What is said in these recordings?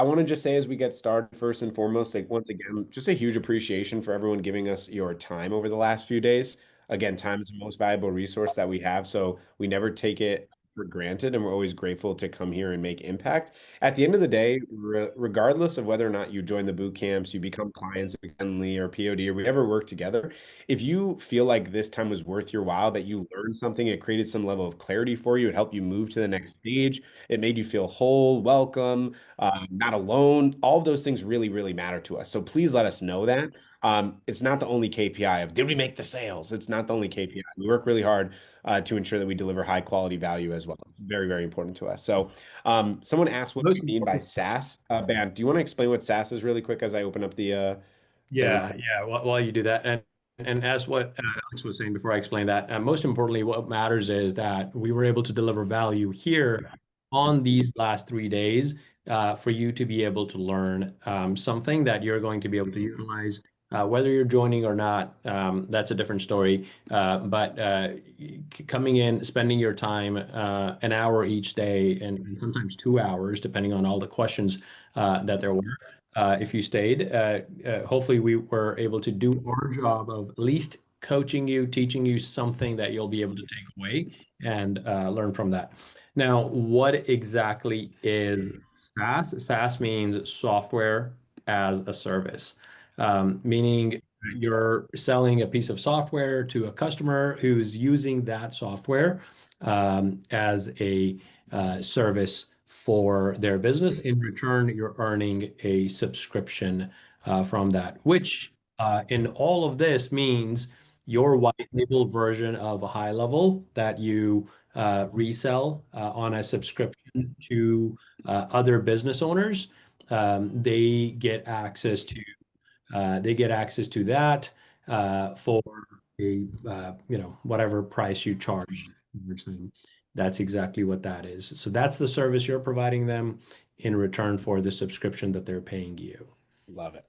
I want to just say as we get started, first and foremost, like once again, just a huge appreciation for everyone giving us your time over the last few days. Again, time is the most valuable resource that we have, so we never take it for granted, and we're always grateful to come here and make impact. At the end of the day, regardless of whether or not you join the boot camps, you become clients of Kenley or POD, or we ever work together, if you feel like this time was worth your while, that you learned something, it created some level of clarity for you, it helped you move to the next stage, it made you feel whole, welcome, not alone. All of those things really, really matter to us. So please let us know that. It's not the only KPI of did we make the sales? It's not the only KPI. We work really hard to ensure that we deliver high quality value as well. Very, very important to us. So someone asked what we Most mean by important. SaaS. Ben, do you want to explain what SaaS is really quick as I open up the link? Yeah. While you do that, and as what Alex was saying before I explain that, most importantly, what matters is that we were able to deliver value here on these last 3 days for you to be able to learn something that you're going to be able to utilize. Whether you're joining or not, that's a different story. But coming in, spending your time an hour each day, and sometimes 2 hours, depending on all the questions that there were. If you stayed. Hopefully, we were able to do our job of at least coaching you, teaching you something that you'll be able to take away and learn from that. Now, what exactly is SaaS? SaaS means software as a service, meaning you're selling a piece of software to a customer who's using that software as a service for their business. In return, you're earning a subscription from that, which in all of this means your white label version of a HighLevel that you resell on a subscription to other business owners. They get access to that for a whatever price you charge them. That's exactly what that is. So that's the service you're providing them in return for the subscription that they're paying you. Love it.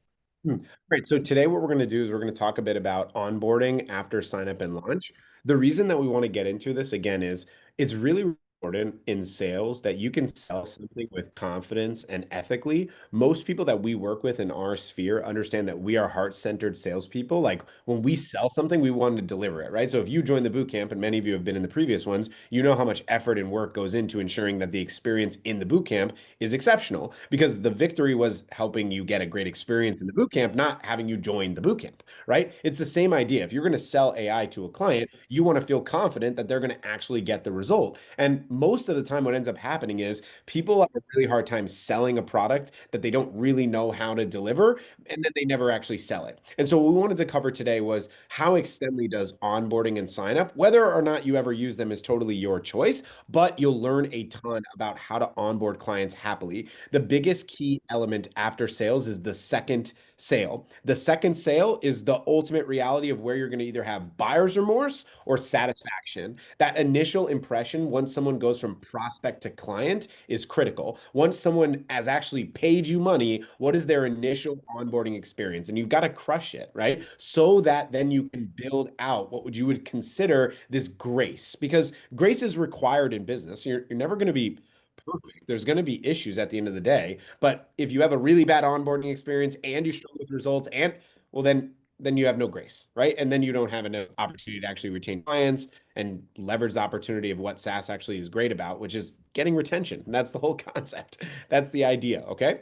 Great. So today what we're going to do is we're going to talk a bit about onboarding after sign up and launch. The reason that we want to get into this again is it's really important in sales that you can sell something with confidence and ethically. Most people that we work with in our sphere understand that we are heart-centered salespeople. Like when we sell something, we want to deliver it, right? So if you join the boot camp, and many of you have been in the previous ones, you know how much effort and work goes into ensuring that the experience in the boot camp is exceptional because the victory was helping you get a great experience in the boot camp, not having you join the boot camp, right? It's the same idea. If you're going to sell AI to a client, you want to feel confident that they're going to actually get the result. And most of the time, what ends up happening is people have a really hard time selling a product that they don't really know how to deliver, and then they never actually sell it. And so, what we wanted to cover today was how Extendly does onboarding and sign up. Whether or not you ever use them is totally your choice, but you'll learn a ton about how to onboard clients happily. The biggest key element after sales is the second sale. The second sale is the ultimate reality of where you're going to either have buyer's remorse or satisfaction. That initial impression, once someone goes from prospect to client, is critical. Once someone has actually paid you money, what is their initial onboarding experience? And you've got to crush it, right? So that then you can build out what would you would consider this grace, because grace is required in business. You're never going to be perfect. There's going to be issues at the end of the day. But if you have a really bad onboarding experience and you struggle with results, and well, then you have no grace, right? And then you don't have enough opportunity to actually retain clients and leverage the opportunity of what SaaS actually is great about, which is getting retention. And that's the whole concept. That's the idea. Okay.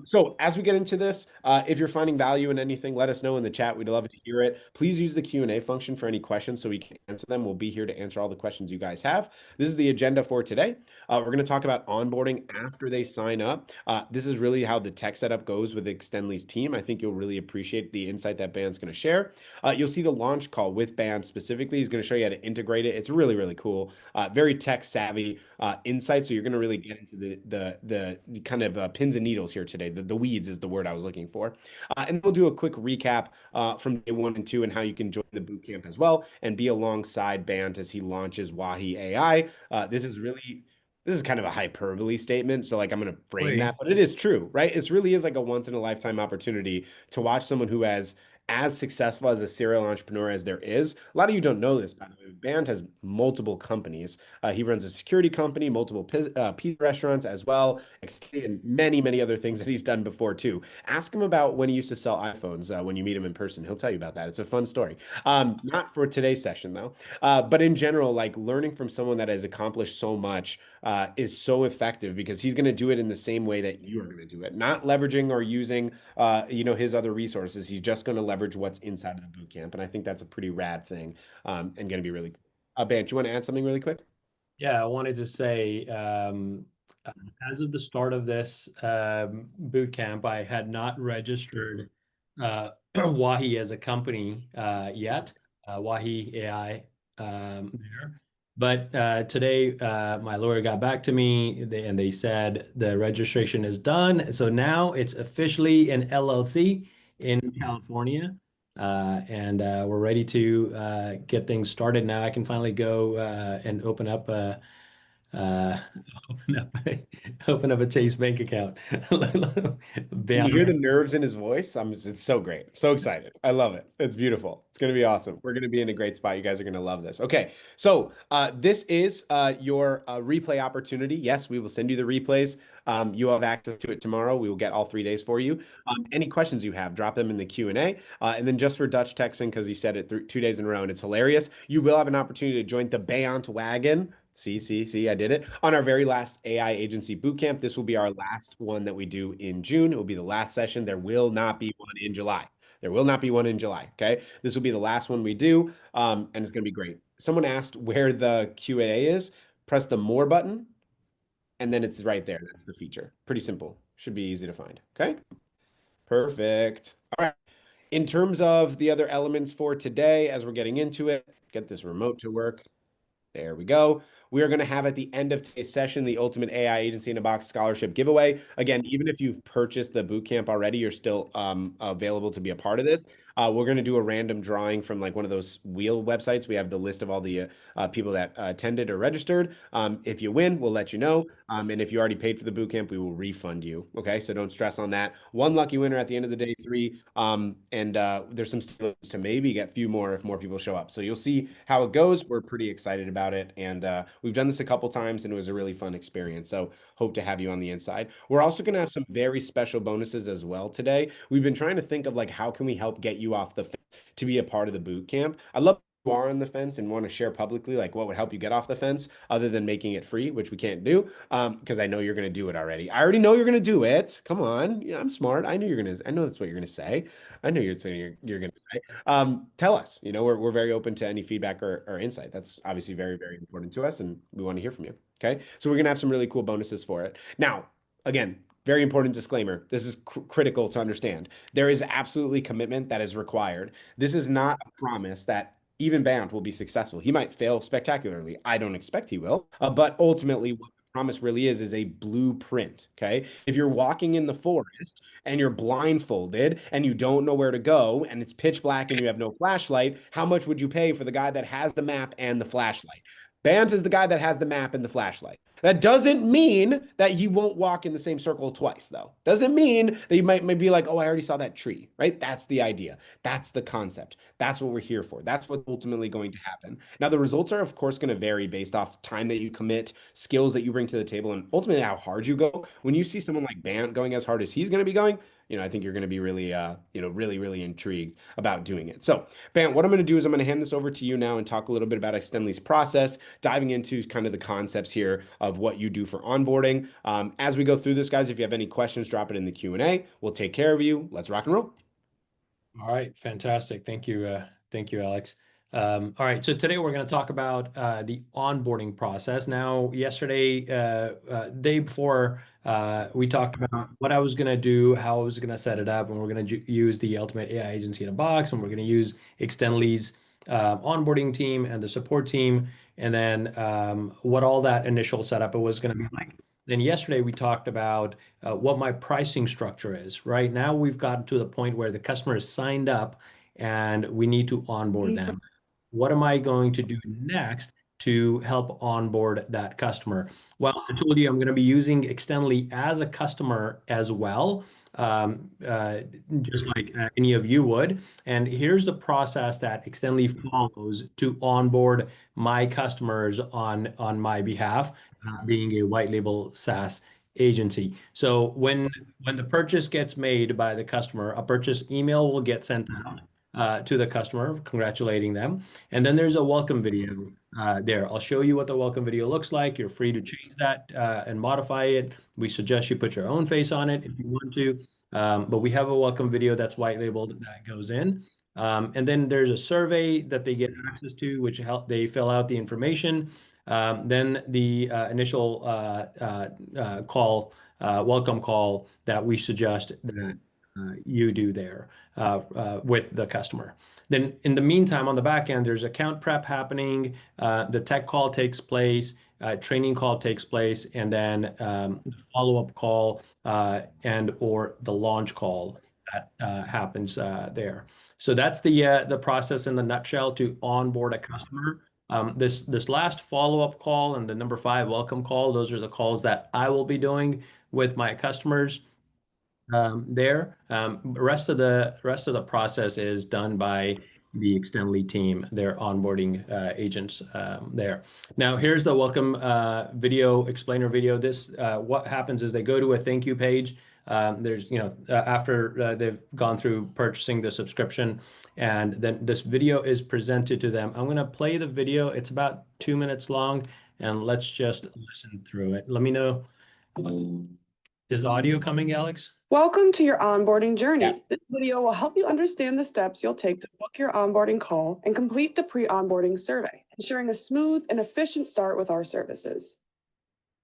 So as we get into this, if you're finding value in anything, let us know in the chat. We'd love to hear it. Please use the Q&A function for any questions so we can answer them. We'll be here to answer all the questions you guys have. This is the agenda for today. We're going to talk about onboarding after they sign up. This is really how the tech setup goes with Extendly's team. I think you'll really appreciate the insight that Ban's going to share. You'll see the launch call with Ban specifically. He's going to show you how to integrate it. It's really, really cool. Very tech savvy insight. So you're going to really get into the kind of pins and needles here today. The weeds is the word I was looking for. And we'll do a quick recap from day 1 and 2 and how you can join the bootcamp as well and be alongside Bant as he launches Wahi AI. This is kind of a hyperbole statement, so like I'm going to frame Wait. that, but it is true, right? It really is like a once in a lifetime opportunity to watch someone who has as successful as a serial entrepreneur as there is. A lot of you don't know this, by the way. Band has multiple companies. He runs a security company, multiple pizza restaurants as well, and many, many other things that he's done before too. Ask him about when he used to sell iPhones when you meet him in person. He'll tell you about that. It's a fun story. Not for today's session though. But in general, like learning from someone that has accomplished so much is so effective because he's going to do it in the same way that you are going to do it, not leveraging or using, his other resources. He's just going to leverage what's inside of the boot camp, and I think that's a pretty rad thing, and going to be really. Ben, do you want to add something really quick? Yeah, I wanted to say, uh, as of the start of this boot camp, I had not registered Wahi as a company yet, Wahi AI there. But today, my lawyer got back to me and they said the registration is done. So now it's officially an LLC in California. And we're ready to get things started. Now I can finally go and uh, open up open up a Chase bank account. Can you Bam. hear the nerves in his voice? It's so great. I'm so excited. I love it. It's beautiful. It's going to be awesome. We're going to be in a great spot. You guys are going to love this. Okay. So this is your replay opportunity. Yes, we will send you the replays. You have access to it tomorrow. We will get all 3 days for you. Any questions you have, drop them in the Q&A. And then just for Dutch texting, because you said it 2 days in a row and it's hilarious, you will have an opportunity to join the Bayant wagon. See, I did it. On our very last AI agency bootcamp, this will be our last one that we do in June. It will be the last session. There will not be one in July. There will not be one in July. Okay. This will be the last one we do. And it's going to be great. Someone asked where the Q&A is. Press the more button, and then it's right there. That's the feature. Pretty simple. Should be easy to find. Okay. Perfect. All right. In terms of the other elements for today, as we're getting into it, get this remote to work. There we go. We are going to have at the end of today's session the Ultimate AI Agency in a Box Scholarship giveaway. Again, even if you've purchased the bootcamp already, you're still available to be a part of this. We're going to do a random drawing from like one of those wheel websites. We have the list of all the people that attended or registered. If you win, we'll let you know. And if you already paid for the bootcamp, we will refund you. Okay, so don't stress on that. One lucky winner at the end of the day, three. And there's some stimulus to maybe get a few more if more people show up. So you'll see how it goes. We're pretty excited about it. And we've done this a couple times and it was a really fun experience. So hope to have you on the inside. We're also going to have some very special bonuses as well today. We've been trying to think of like, how can we help get you off the fence to be a part of the boot camp? I love you are on the fence and want to share publicly like what would help you get off the fence other than making it free, which we can't do because I know you're going to do it already. I already know you're going to do it. Come on. Yeah, I'm smart. I know that's what you're going to say. I know you're saying you're going to say. Tell us, we're very open to any feedback or insight. That's obviously very, very important to us, and we want to hear from you. Okay. So we're going to have some really cool bonuses for it. Now, again, very important disclaimer. This is critical to understand. There is absolutely commitment that is required. This is not a promise that even Bound will be successful. He might fail spectacularly. I don't expect he will. But ultimately, what the promise really is a blueprint. Okay. If you're walking in the forest and you're blindfolded and you don't know where to go and it's pitch black and you have no flashlight, how much would you pay for the guy that has the map and the flashlight? Bant is the guy that has the map and the flashlight. That doesn't mean that you won't walk in the same circle twice, though. Doesn't mean that you might be like, oh, I already saw that tree, right? That's the idea. That's the concept. That's what we're here for. That's what's ultimately going to happen. Now, the results are, of course, going to vary based off time that you commit, skills that you bring to the table, and ultimately how hard you go. When you see someone like Bant going as hard as he's going to be going, I think you're going to be really, really, really intrigued about doing it. So, Bant, what I'm going to do is I'm going to hand this over to you now and talk a little bit about Extendly's process, diving into kind of the concepts here of what you do for onboarding. As we go through this, guys, if you have any questions, drop it in the Q&A. We'll take care of you. Let's rock and roll. All right, fantastic. Thank you. Thank you, Alex. All right, so today we're going to talk about the onboarding process. Now, yesterday, day before, we talked about what I was going to do, how I was going to set it up, and we're going to use the Ultimate AI Agency in a Box, and we're going to use Extendly's onboarding team and the support team, and then what all that initial setup was going to be like. Then yesterday we talked about what my pricing structure is. Right now we've gotten to the point where the customer is signed up and we need to onboard them. What am I going to do next to help onboard that customer. Well, I told you I'm going to be using Extendly as a customer as well, um, uh, just like any of you would. And here's the process that Extendly follows to onboard my customers on my behalf, being a white label SaaS agency. So when the purchase gets made by the customer, a purchase email will get sent out to the customer, congratulating them. And then there's a welcome video there. I'll show you what the welcome video looks like. You're free to change that and modify it. We suggest you put your own face on it if you want to. But we have a welcome video that's white labeled that goes in. And then there's a survey that they get access to, which they fill out the information. Then the initial welcome call that we suggest that you do there with the customer. Then in the meantime, on the back end, there's account prep happening, the tech call takes place, training call takes place, and then the follow-up call and or the launch call that happens there. So that's the process in the nutshell to onboard a customer. This last follow-up call and the number 5 welcome call, those are the calls that I will be doing with my customers there. Rest of the process is done by the Extendly team, their onboarding agents there. Now, here's the welcome video, explainer video. This what happens is they go to a thank you page. There's, after they've gone through purchasing the subscription, and then this video is presented to them. I'm going to play the video. It's about 2 minutes long, and let's just listen through it. Let me know. Is the audio coming, Alex? Welcome to your onboarding journey. Yeah. This video will help you understand the steps you'll take to book your onboarding call and complete the pre-onboarding survey, ensuring a smooth and efficient start with our services.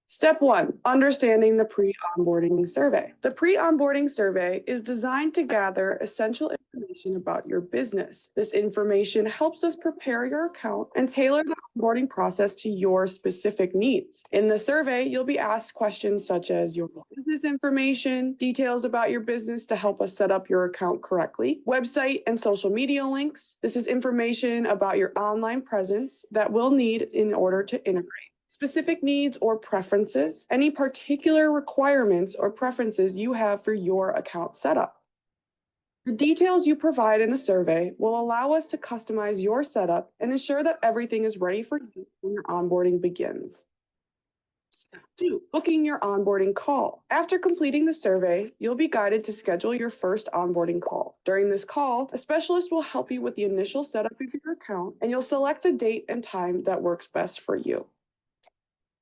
Step 1, understanding the pre-onboarding survey. The pre-onboarding survey is designed to gather essential information about your business. This information helps us prepare your account and tailor the onboarding process to your specific needs. In the survey, you'll be asked questions such as your business information, details about your business to help us set up your account correctly, website and social media links. This is information about your online presence that we'll need in order to integrate. Specific needs or preferences, any particular requirements or preferences you have for your account setup. The details you provide in the survey will allow us to customize your setup and ensure that everything is ready for you when your onboarding begins. Step 2, booking your onboarding call. After completing the survey, you'll be guided to schedule your first onboarding call. During this call, a specialist will help you with the initial setup of your account, and you'll select a date and time that works best for you.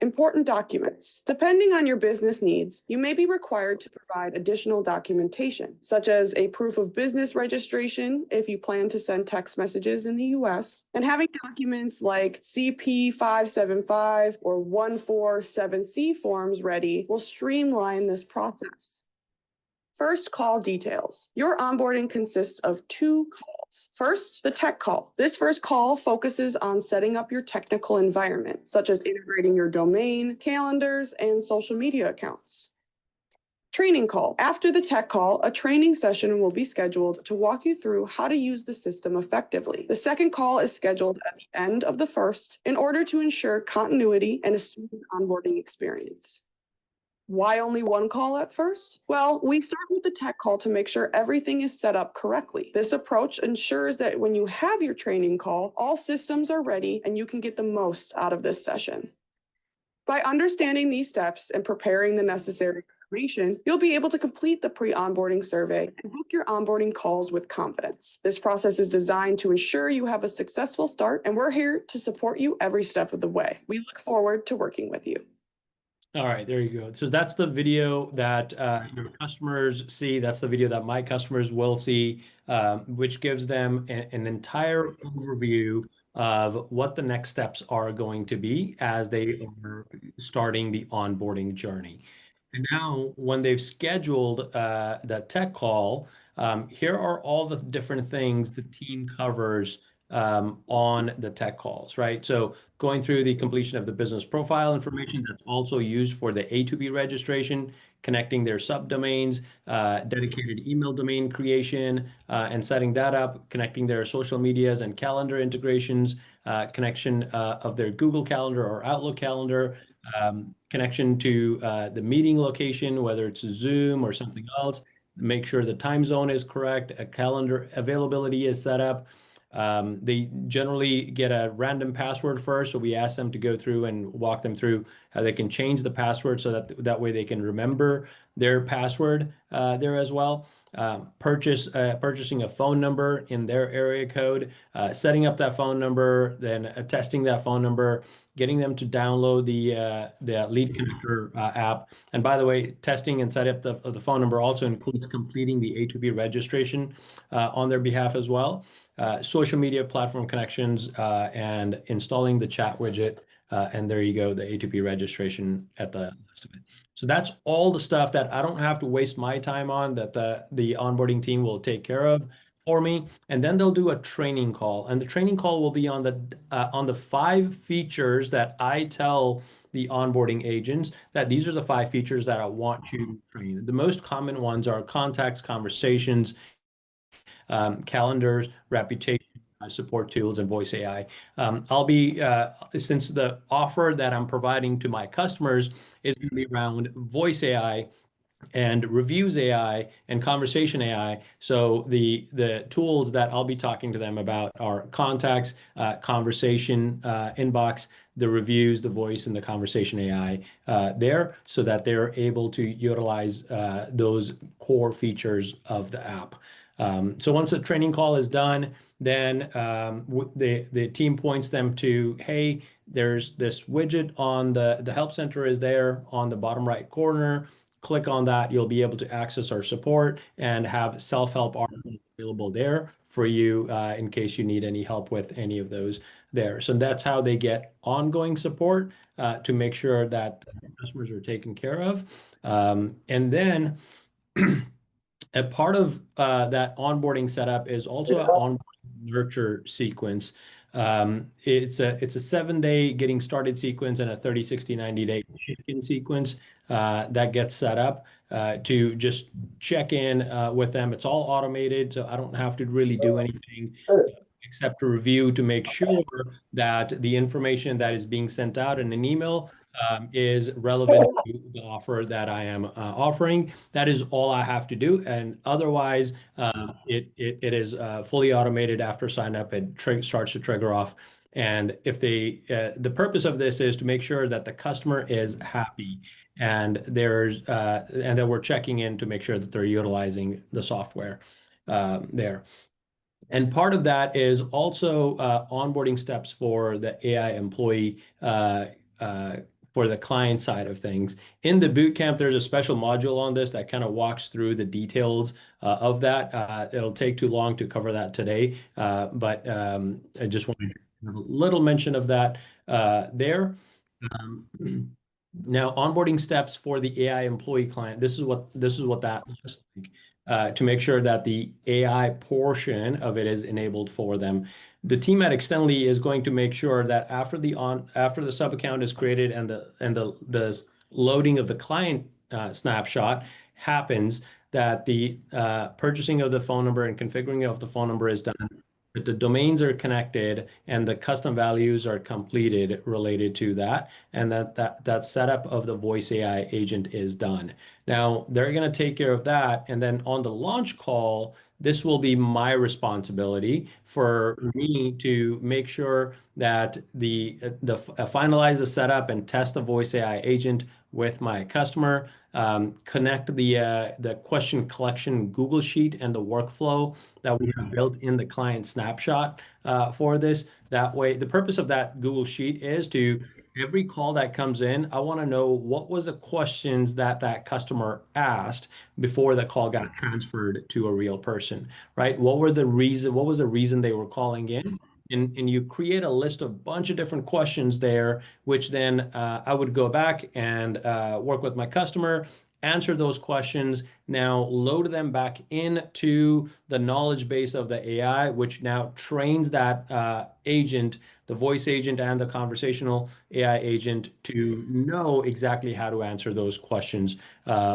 Important documents. Depending on your business needs, you may be required to provide additional documentation, such as a proof of business registration if you plan to send text messages in the US, and having documents like CP 575 or 147C forms ready will streamline this process. First, call details. Your onboarding consists of 2 calls. First, the tech call. This first call focuses on setting up your technical environment, such as integrating your domain, calendars, and social media accounts. Training call. After the tech call, a training session will be scheduled to walk you through how to use the system effectively. The second call is scheduled at the end of the first in order to ensure continuity and a smooth onboarding experience. Why only 1 call at first? Well, we start with the tech call to make sure everything is set up correctly. This approach ensures that when you have your training call, all systems are ready and you can get the most out of this session. By understanding these steps and preparing the necessary information, you'll be able to complete the pre-onboarding survey and book your onboarding calls with confidence. This process is designed to ensure you have a successful start, and we're here to support you every step of the way. We look forward to working with you. All right, there you go. So that's the video that your customers see. That's the video that my customers will see, which gives them an entire overview of what the next steps are going to be as they are starting the onboarding journey. And now, when they've scheduled that tech call, here are all the different things the team covers on the tech calls, right? So going through the completion of the business profile information that's also used for the A2B registration, connecting their subdomains, dedicated email domain creation, and setting that up, connecting their social medias and calendar integrations, connection of their Google Calendar or Outlook calendar, connection to the meeting location, whether it's Zoom or something else, make sure the time zone is correct, a calendar availability is set up. They generally get a random password first, so we ask them to go through and walk them through how they can change the password so that way they can remember their password there as well. Purchasing a phone number in their area code, setting up that phone number, then testing that phone number, getting them to download the Lead Connector app. And by the way, testing and setting up the phone number also includes completing the A2B registration on their behalf as well. Social media platform connections and installing the chat widget. And there you go, the A2B registration at the last of it. So that's all the stuff that I don't have to waste my time on, that the onboarding team will take care of for me. And then they'll do a training call. And the training call will be on the 5 features that I tell the onboarding agents that these are the 5 features that I want you to train. The most common ones are contacts, conversations, calendars, reputation, support tools, and voice AI. I'll be, since the offer that I'm providing to my customers is going to be around voice AI and reviews AI and conversation AI. So the tools that I'll be talking to them about are contacts, conversation inbox, the reviews, the voice, and the conversation AI there, so that they're able to utilize those core features of the app. So once the training call is done, then the team points them to, hey, there's this widget on the help center is there on the bottom right corner. Click on that, you'll be able to access our support and have self-help articles available there for you in case you need any help with any of those there. So that's how they get ongoing support to make sure that customers are taken care of. And then a part of that onboarding setup is also an onboarding nurture sequence. It's a 7-day getting started sequence and a 30, 60, 90-day check-in sequence that gets set up to just check in with them. It's all automated, so I don't have to really do anything except to review to make sure that the information that is being sent out in an email is relevant to the offer that I am offering. That is all I have to do. And otherwise, it is fully automated after sign up. It starts to trigger off. And if the purpose of this is to make sure that the customer is happy and and that we're checking in to make sure that they're utilizing the software there. And part of that is also onboarding steps for the AI employee for the client side of things. In the bootcamp, there's a special module on this that kind of walks through the details of that. It'll take too long to cover that today, but I just wanted to have a little mention of that there. Now, onboarding steps for the AI employee client. This is what that looks like to make sure that the AI portion of it is enabled for them. The team at Extendly is going to make sure that after the sub account is created and the loading of the client snapshot happens, that the purchasing of the phone number and configuring of the phone number is done, that the domains are connected and the custom values are completed related to that, and that setup of the voice AI agent is done. Now, they're going to take care of that, and then on the launch call, this will be my responsibility for me to make sure that finalize the setup and test the voice AI agent with my customer, connect the question collection Google Sheet and the workflow that we have built in the client snapshot for this. That way, the purpose of that Google Sheet is to every call that comes in, I want to know what was the questions that customer asked before the call got transferred to a real person, right? What was the reason they were calling in? And you create a list of a bunch of different questions there, which then I would go back and work with my customer answer those questions, now load them back into the knowledge base of the AI, which now trains that agent, the voice agent and the conversational AI agent, to know exactly how to answer those questions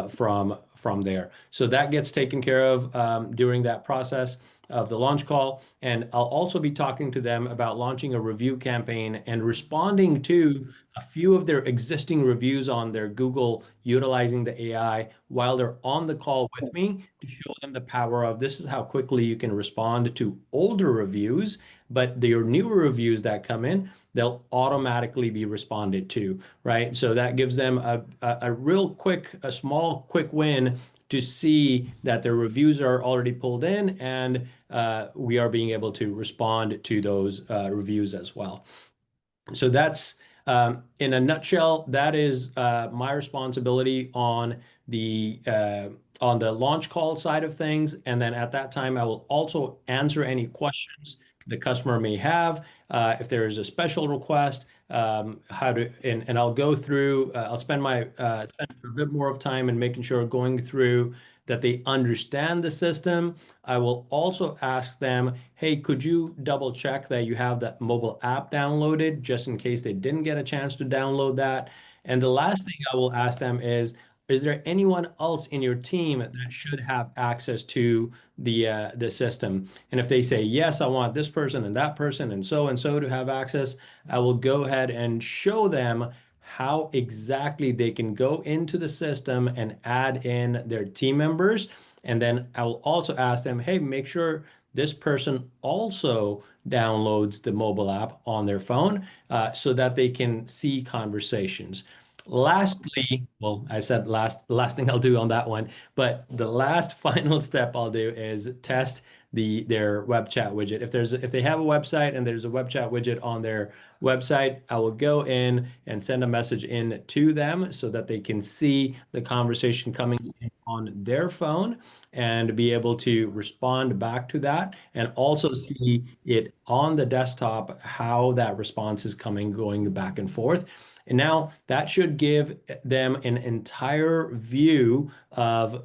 from there. So that gets taken care of during that process of the launch call. And I'll also be talking to them about launching a review campaign and responding to a few of their existing reviews on their Google utilizing the AI while they're on the call with me, to show them the power of this is how quickly you can respond to older reviews, but your newer reviews that come in, they'll automatically be responded to, right? So that gives them a real quick, a small quick win to see that their reviews are already pulled in, and we are being able to respond to those reviews as well. So that's, in a nutshell, that is my responsibility on the launch call side of things. And then at that time, I will also answer any questions the customer may have. If there is a special request, and I'll go through, I'll spend a bit more of time in making sure going through that they understand the system. I will also ask them, hey, could you double check that you have that mobile app downloaded, just in case they didn't get a chance to download that. And the last thing I will ask them is there anyone else in your team that should have access to the system? And if they say, yes, I want this person and so to have access, I will go ahead and show them how exactly they can go into the system and add in their team members. And then I will also ask them, hey, make sure this person also downloads the mobile app on their phone so that they can see conversations. Lastly, well, I said last thing I'll do on that one, but the last final step I'll do is test their web chat widget. If they have a website and there's a web chat widget on their website, I will go in and send a message in to them so that they can see the conversation coming in on their phone and be able to respond back to that, and also see it on the desktop, how that response is going back and forth. And now that should give them an entire view of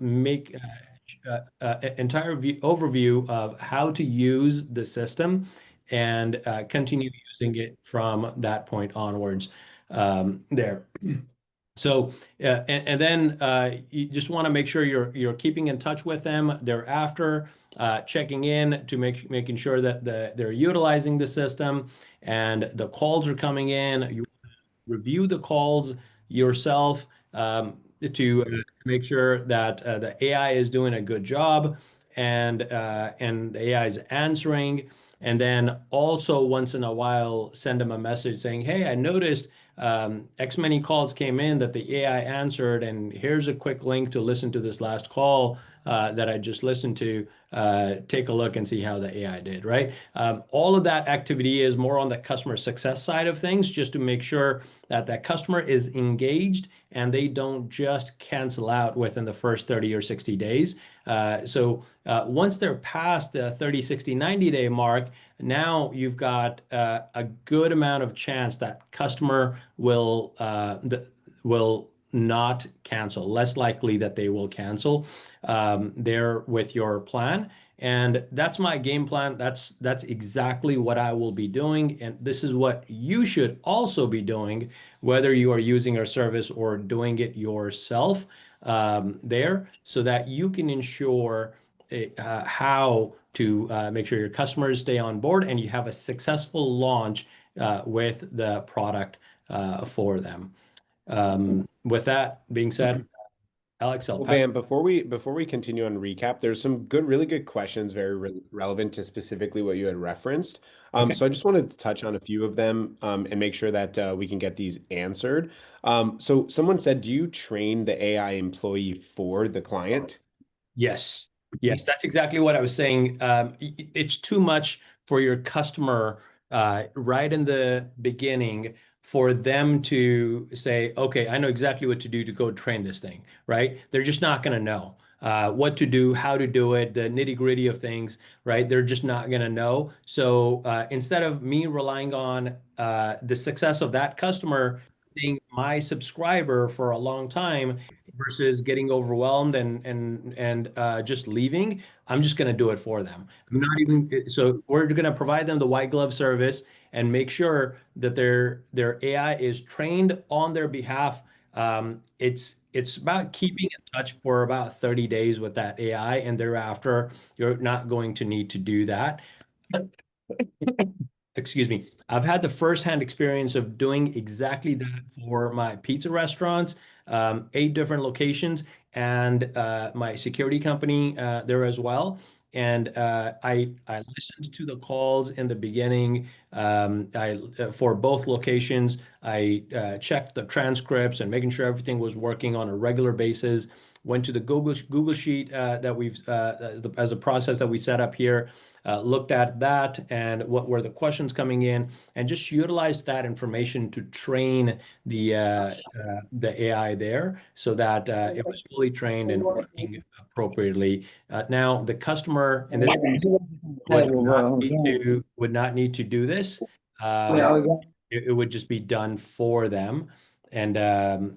overview of how to use the system, and continue using it from that point onwards there. So, and then you just want to make sure you're keeping in touch with them thereafter, checking in to making sure that they're utilizing the system and the calls are coming in. You review the calls yourself to make sure that the AI is doing a good job, and the AI is answering. And then also once in a while, send them a message saying, hey, I noticed X many calls came in that the AI answered, and here's a quick link to listen to this last call that I just listened to. Take a look and see how the AI did, right? All of that activity is more on the customer success side of things, just to make sure that that customer is engaged and they don't just cancel out within the first 30 or 60 days. So once they're past the 30, 60, 90-day mark, now you've got a good amount of chance that customer will not cancel, less likely that they will cancel there with your plan. And that's my game plan. That's exactly what I will be doing. And this is what you should also be doing, whether you are using our service or doing it yourself there, so that you can ensure how to make sure your customers stay on board and you have a successful launch with the product for them. With that being said, Alex, I'll Well, pass. Bam, before we continue on recap, there's some really good questions, very relevant to specifically what you had referenced. Okay. So I just wanted to touch on a few of them and make sure that we can get these answered. So someone said, do you train the AI employee for the client? Yes. Yes, that's exactly what I was saying. It's too much for your customer right in the beginning for them to say, okay, I know exactly what to do to go train this thing, right? They're just not going to know what to do, how to do it, the nitty-gritty of things, right? They're just not going to know. So instead of me relying on the success of that customer, being my subscriber for a long time, versus getting overwhelmed and just leaving. I'm just going to do it for them. I'm not even so we're going to provide them the white glove service and make sure that their AI is trained on their behalf. It's about keeping in touch for about 30 days with that AI, and thereafter you're not going to need to do that. Excuse me. I've had the firsthand experience of doing exactly that for my pizza restaurants, 8 different locations, and my security company there as well. And I listened to the calls in the beginning. I for both locations, I checked the transcripts and making sure everything was working on a regular basis. Went to the Google Sheet that we've as a process that we set up here, looked at that and what were the questions coming in, and just utilized that information to train the AI there so that it was fully trained and working appropriately. Now, the customer in this case would not need to do this. It would just be done for them, and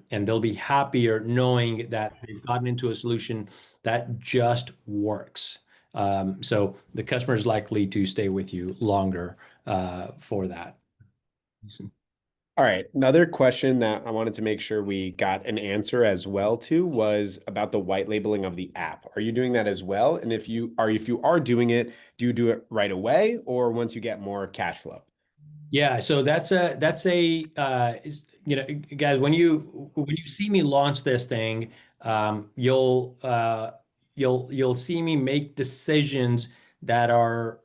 they'll be happier knowing that they've gotten into a solution that just works. So the customer is likely to stay with you longer for that. All right. Another question that I wanted to make sure we got an answer as well to was about the white labeling of the app. Are you doing that as well? And if you are doing it, do you do it right away or once you get more cash flow? Yeah, so that's a guys, when you see me launch this thing, you'll see me make decisions that are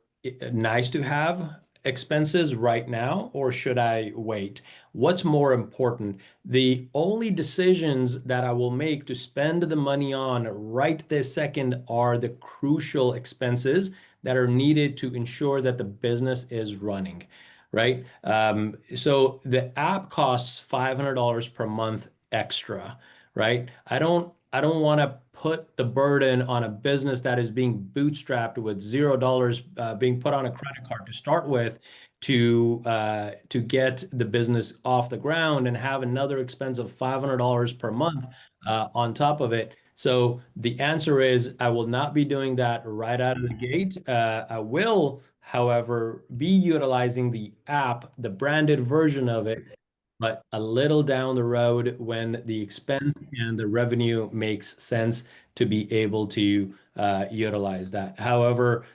nice to have expenses right now, or should I wait? What's more important? The only decisions that I will make to spend the money on right this second are the crucial expenses that are needed to ensure that the business is running, right? So the app costs $500 per month extra, right? I don't want to put the burden on a business that is being bootstrapped with $0 being put on a credit card to start with, to get the business off the ground and have another expense of $500 per month on top of it. So the answer is I will not be doing that right out of the gate. I will, however, be utilizing the app, the branded version of it, but a little down the road when the expense and the revenue makes sense to be able to utilize that. However,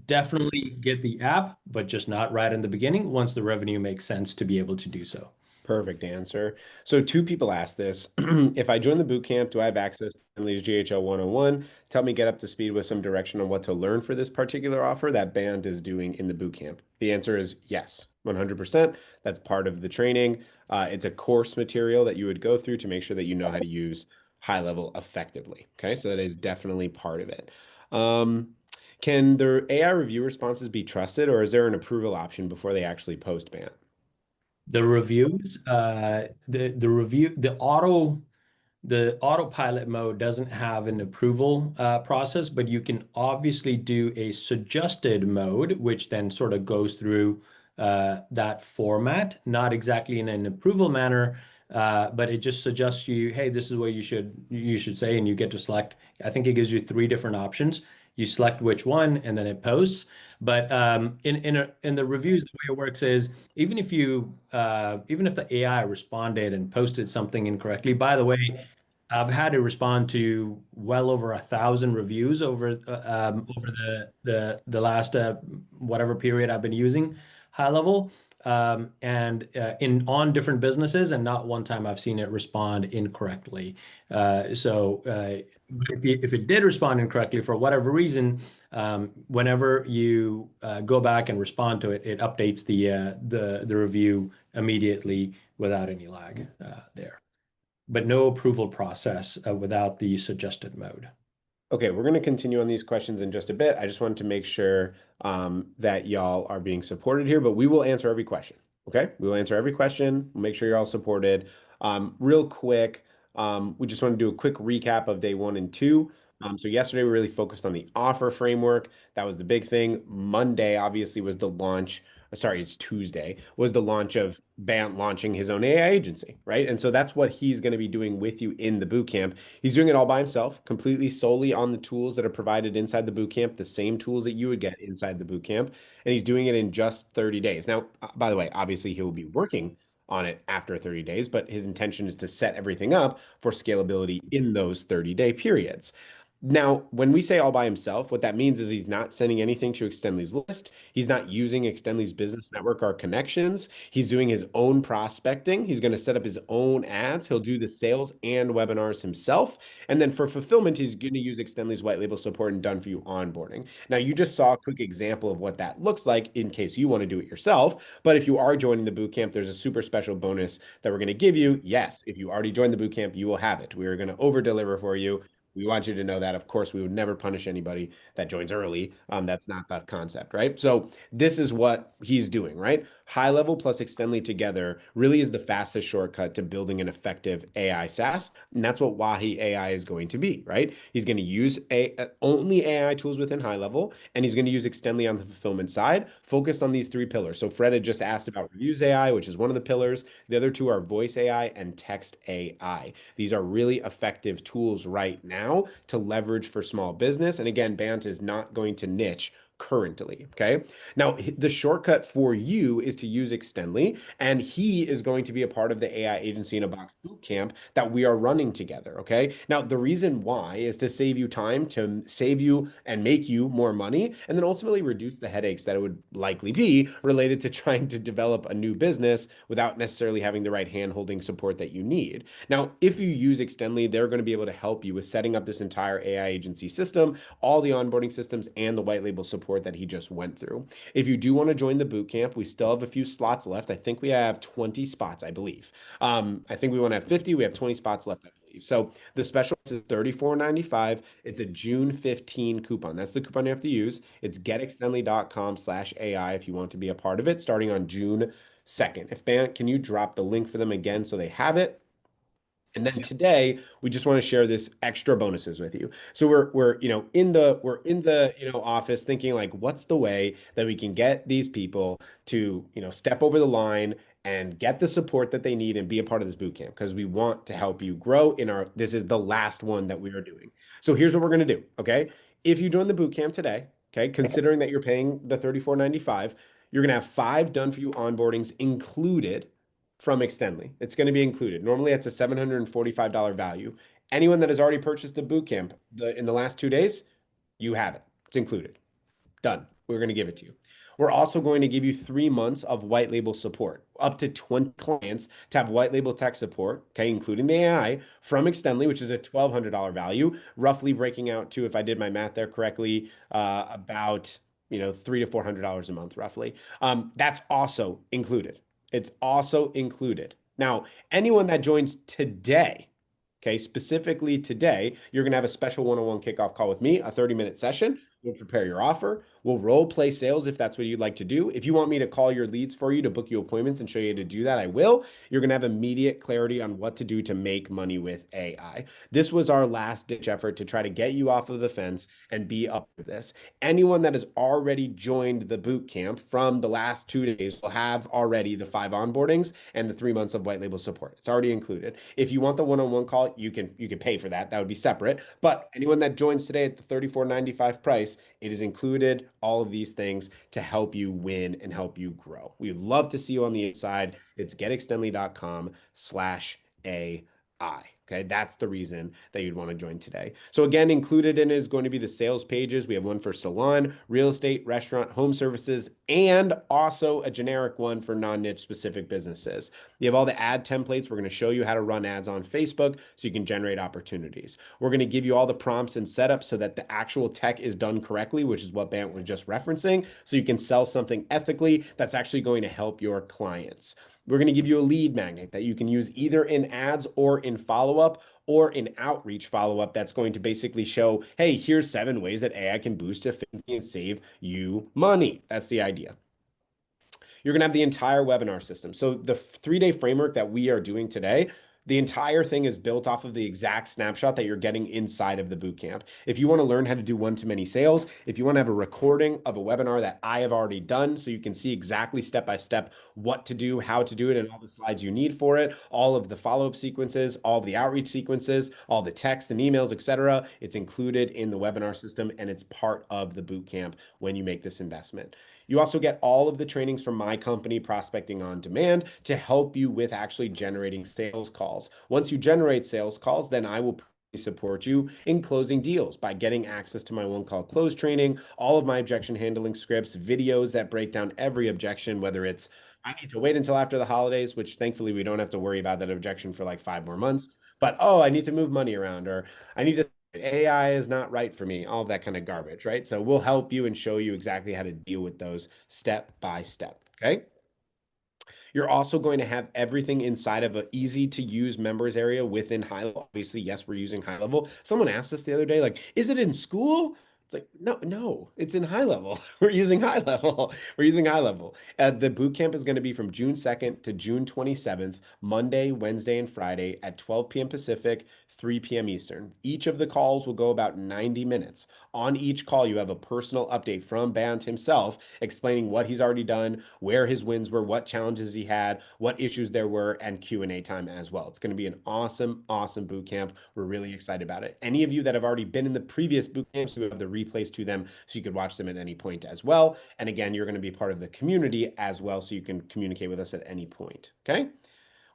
definitely get the app, but just not right in the beginning once the revenue makes sense to be able to do so. Perfect answer. So 2 people asked this. If I join the boot camp, do I have access to Emily's GHL 101? Tell me, get up to speed with some direction on what to learn for this particular offer that band is doing in the boot camp. The answer is yes, 100%. That's part of the training. It's a course material that you would go through to make sure that you know how to use HighLevel effectively. Okay, so that is definitely part of it. Can the AI review responses be trusted, or is there an approval option before they actually post ban? The reviews, the autopilot mode doesn't have an approval process, but you can obviously do a suggested mode, which then sort of goes through that format, not exactly in an approval manner, but it just suggests you, hey, this is what you should say, and you get to select. I think it gives you 3 different options. You select which one, and then it posts. But in the reviews, the way it works is even if the AI responded and posted something incorrectly. By the way, I've had to respond to well over 1,000 reviews over the last whatever period I've been using HighLevel, and in on different businesses, and not one time I've seen it respond incorrectly. So if it did respond incorrectly for whatever reason, whenever you go back and respond to it, it updates the review immediately without any lag there. But no approval process without the suggested mode. Okay, we're going to continue on these questions in just a bit. I just wanted to make sure that y'all are being supported here, but we will answer every question. Okay, we will answer every question. We'll make sure you're all supported. Real quick, we just want to do a quick recap of day 1 and 2. So yesterday we really focused on the offer framework. That was the big thing. Monday obviously was the launch sorry, it's Tuesday, was the launch of Bant launching his own AI agency, right? And so that's what he's going to be doing with you in the bootcamp. He's doing it all by himself, completely solely on the tools that are provided inside the bootcamp, the same tools that you would get inside the bootcamp. And he's doing it in just 30 days. Now, by the way, obviously he will be working on it after 30 days, but his intention is to set everything up for scalability in those 30-day periods. Now, when we say all by himself, what that means is he's not sending anything to Extendly's list. He's not using Extendly's business network or connections. He's doing his own prospecting. He's going to set up his own ads. He'll do the sales and webinars himself. And then for fulfillment, he's going to use Extendly's white label support and done for you onboarding. Now, you just saw a quick example of what that looks like in case you want to do it yourself. But if you are joining the bootcamp, there's a super special bonus that we're going to give you. Yes, if you already joined the bootcamp, you will have it. We are going to over deliver for you. We want you to know that. Of course, we would never punish anybody that joins early. That's not the concept, right? So this is what he's doing, right? HighLevel plus Extendly together really is the fastest shortcut to building an effective AI SaaS. And that's what Wahi AI is going to be, right? He's going to use only AI tools within HighLevel, and he's going to use Extendly on the fulfillment side, focused on these three pillars. So Fred had just asked about Reviews AI, which is one of the pillars. The other two are Voice AI and Text AI. These are really effective tools right now to leverage for small business. And again, Bant is not going to niche currently. Okay. Now, the shortcut for you is to use Extendly, and he is going to be a part of the AI Agency in a Box Bootcamp that we are running together. Okay. Now, the reason why is to save you time, to save you and make you more money, and then ultimately reduce the headaches that it would likely be related to trying to develop a new business without necessarily having the right hand-holding support that you need. Now, if you use Extendly, they're going to be able to help you with setting up this entire AI agency system, all the onboarding systems, and the white label support that he just went through. If you do want to join the bootcamp, we still have a few slots left. I think we have 20 spots, I believe. I think we want to have 50. We have 20 spots left, I believe. So the special is $34.95. It's a June 15 coupon. That's the coupon you have to use. It's getextendly.com/AI if you want to be a part of it, starting on June 2nd. If Bant, can you drop the link for them again so they have it? And then today we just want to share this extra bonuses with you. So we're in the office thinking like, what's the way that we can get these people to step over the line and get the support that they need and be a part of this boot camp, because we want to help you grow in our, this is the last one that we are doing. So here's what we're going to do. Okay. If you join the boot camp today, okay, considering that you're paying the $34.95, you're going to have 5 done for you onboardings included from Extendly. It's going to be included. Normally, it's a $745 value. Anyone that has already purchased the bootcamp in the last 2 days, you have it. It's included. Done. We're going to give it to you. We're also going to give you 3 months of white label support, up to 20 clients to have white label tech support, okay, including the AI from Extendly, which is a $1,200 value, roughly breaking out to, if I did my math there correctly, about $300 to $400 a month, roughly. That's also included. It's also included. Now, anyone that joins today, okay, specifically today, you're going to have a special one-on-one kickoff call with me, a 30-minute session. We'll prepare your offer. We'll role play sales if that's what you'd like to do. If you want me to call your leads for you to book you appointments and show you how to do that, I will. You're going to have immediate clarity on what to do to make money with AI. This was our last ditch effort to try to get you off of the fence and be up for this. Anyone that has already joined the boot camp from the last 2 days will have already the 5 onboardings and the 3 months of white label support. It's already included. If you want the one-on-one call, you can pay for that. That would be separate. But anyone that joins today at the $34.95 price, it is included, all of these things to help you win and help you grow. We would love to see you on the inside. It's getextendly.com/AI. Okay, that's the reason that you'd want to join today. So again, included in it is going to be the sales pages. We have one for salon, real estate, restaurant, home services, and also a generic one for non-niche specific businesses. You have all the ad templates. We're going to show you how to run ads on Facebook so you can generate opportunities. We're going to give you all the prompts and setups so that the actual tech is done correctly, which is what Bant was just referencing, so you can sell something ethically that's actually going to help your clients. We're going to give you a lead magnet that you can use either in ads or in follow-up or in outreach follow-up that's going to basically show, hey, here's 7 ways that AI can boost efficiency and save you money. That's the idea. You're going to have the entire webinar system. So the 3-day framework that we are doing today, The entire thing is built off of the exact snapshot that you're getting inside of the bootcamp. If you want to learn how to do one-to-many sales, if you want to have a recording of a webinar that I have already done so you can see exactly step by step what to do, how to do it, and all the slides you need for it, all of the follow-up sequences, all of the outreach sequences, all the texts and emails, etc. It's included in the webinar system and it's part of the bootcamp when you make this investment. You also get all of the trainings from my company, Prospecting on Demand, to help you with actually generating sales calls. Once you generate sales calls, then I will support you in closing deals by getting access to my one call close training, all of my objection handling scripts, videos that break down every objection, whether it's I need to wait until after the holidays, which thankfully we don't have to worry about that objection for like 5 more months. But oh, I need to move money around, or I need to AI is not right for me, all of that kind of garbage, right? So we'll help you and show you exactly how to deal with those step by step. Okay. You're also going to have everything inside of an easy to use members area within HighLevel. Obviously, yes, we're using HighLevel. Someone asked us the other day, like, is it in school? It's like, no, it's in HighLevel. We're using HighLevel. We're using HighLevel. The bootcamp is going to be from June 2nd to June 27th, Monday, Wednesday, and Friday at 12 p.m. Pacific, 3 p.m. Eastern. Each of the calls will go about 90 minutes. On each call, you have a personal update from Bant himself explaining what he's already done, where his wins were, what challenges he had, what issues there were, and Q&A time as well. It's going to be an awesome, awesome boot camp. We're really excited about it. Any of you that have already been in the previous boot camps, we have the replays to them so you could watch them at any point as well. And again, you're going to be part of the community as well, so you can communicate with us at any point. Okay.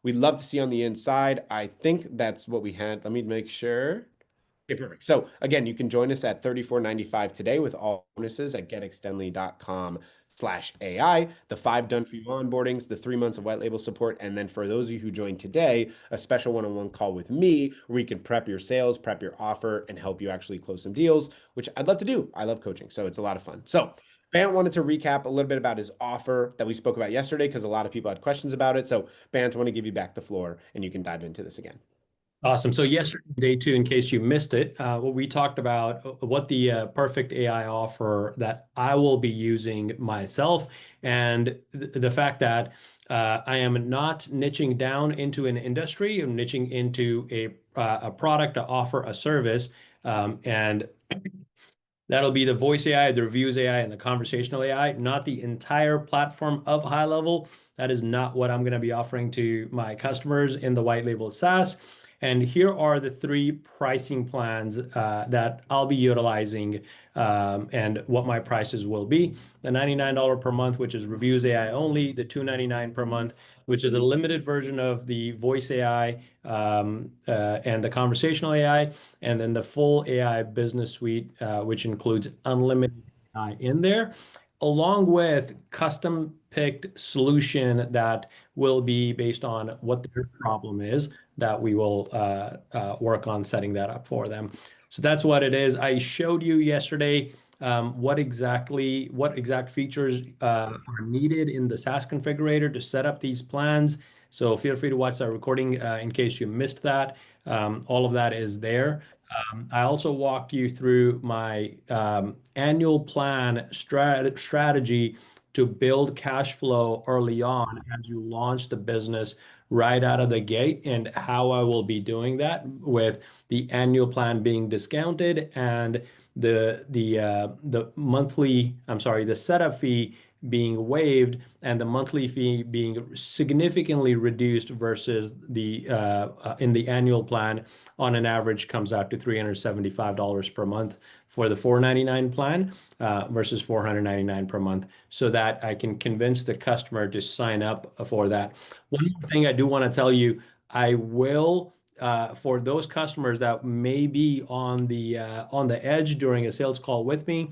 We'd love to see on the inside. I think that's what we had. Let me make sure. Okay, perfect. So again, you can join us at $34.95 today with all bonuses at getextendly.com/AI. The 5 done for you onboardings, the 3 months of white label support, and then for those of you who joined today, a special one-on-one call with me where we can prep your sales, prep your offer, and help you actually close some deals, which I'd love to do. I love coaching, so it's a lot of fun. So Bant wanted to recap a little bit about his offer that we spoke about yesterday because a lot of people had questions about it. So Bant, I want to give you back the floor and you can dive into this again. Awesome. So yesterday, day two, in case you missed it, what we talked about, what the perfect AI offer that I will be using myself, and the fact that I am not niching down into an industry, I'm niching into a product, to offer a service, and that'll be the voice AI, the reviews AI, and the conversational AI, not the entire platform of HighLevel. That is not what I'm going to be offering to my customers in the white label SaaS. And here are the 3 pricing plans that I'll be utilizing and what my prices will be. The $99 per month, which is reviews AI only, the $299 per month, which is a limited version of the voice AI and the conversational AI, and then the full AI business suite, which includes unlimited AI in there, along with custom picked solution that will be based on what their problem is, that we will work on setting that up for them. So that's what it is. I showed you yesterday what exact features are needed in the SaaS configurator to set up these plans. So feel free to watch that recording in case you missed that. All of that is there. I also walked you through my annual plan strategy to build cash flow early on as you launch the business right out of the gate, and how I will be doing that with the annual plan being discounted and the monthly, the setup fee being waived and the monthly fee being significantly reduced versus the in the annual plan. On an average comes out to $375 per month for the $499 plan versus $499 per month, so that I can convince the customer to sign up for that. One more thing I do want to tell you, I will for those customers that may be on the edge during a sales call with me,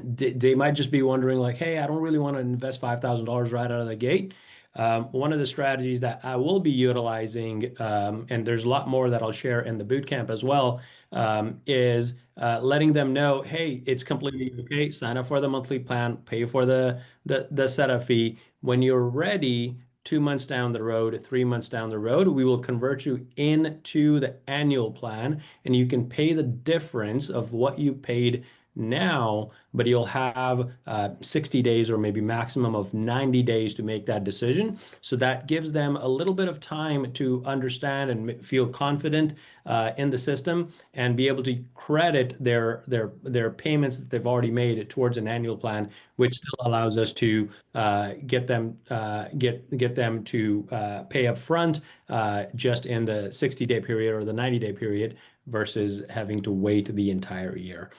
they might just be wondering like, hey, I don't really want to invest $5,000 right out of the gate. One of the strategies that I will be utilizing, and there's a lot more that I'll share in the bootcamp as well, is letting them know, hey, it's completely okay. Sign up for the monthly plan, pay for the setup fee. When you're ready, 2 months down the road, 3 months down the road, we will convert you into the annual plan, and you can pay the difference of what you paid now but you'll have 60 days or maybe maximum of 90 days to make that decision. So that gives them a little bit of time to understand and feel confident in the system and be able to credit their payments that they've already made towards an annual plan, which still allows us to get them to pay up front just in the 60-day period or the 90-day period versus having to wait the entire year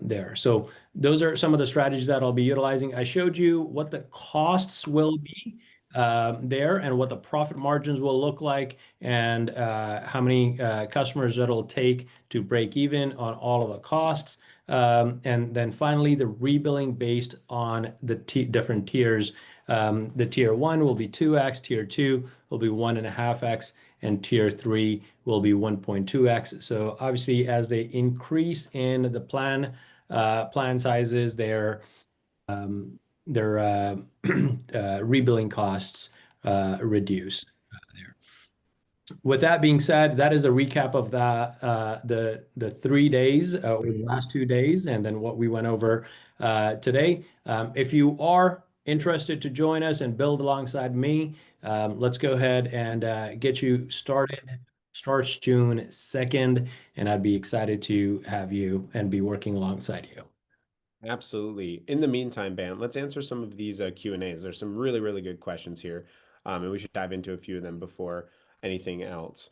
there. So those are some of the strategies that I'll be utilizing. I showed you what the costs will be there and what the profit margins will look like and how many customers it'll take to break even on all of the costs. And then finally, the rebilling based on the different tiers. The tier 1 will be 2x, tier 2 will be 1.5x, and tier 3 will be 1.2x. So obviously, as they increase in the plan sizes, their rebilling costs reduce there. With that being said, that is a recap of the 3 days or the last 2 days, and then what we went over today. If you are interested to join us and build alongside me, let's go ahead and get you started. Starts June 2nd, and I'd be excited to have you and be working alongside you. Absolutely. In the meantime, Ben, let's answer some of these Q&As. There's some really, really good questions here, and we should dive into a few of them before anything else.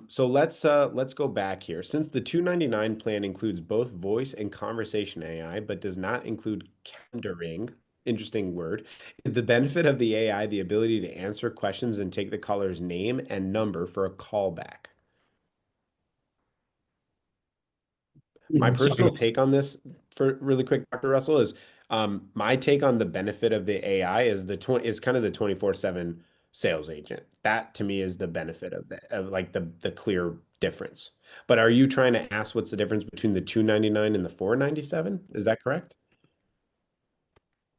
So let's go back here. Since the $299 plan includes both voice and conversation AI, but does not include calendaring, interesting word, is the benefit of the AI the ability to answer questions and take the caller's name and number for a callback? My personal take on this, for really quick, Dr. Russell, is my take on the benefit of the AI is kind of the 24/7 sales agent. That to me is the benefit of like the clear difference. But are you trying to ask what's the difference between the 299 and the 497? Is that correct?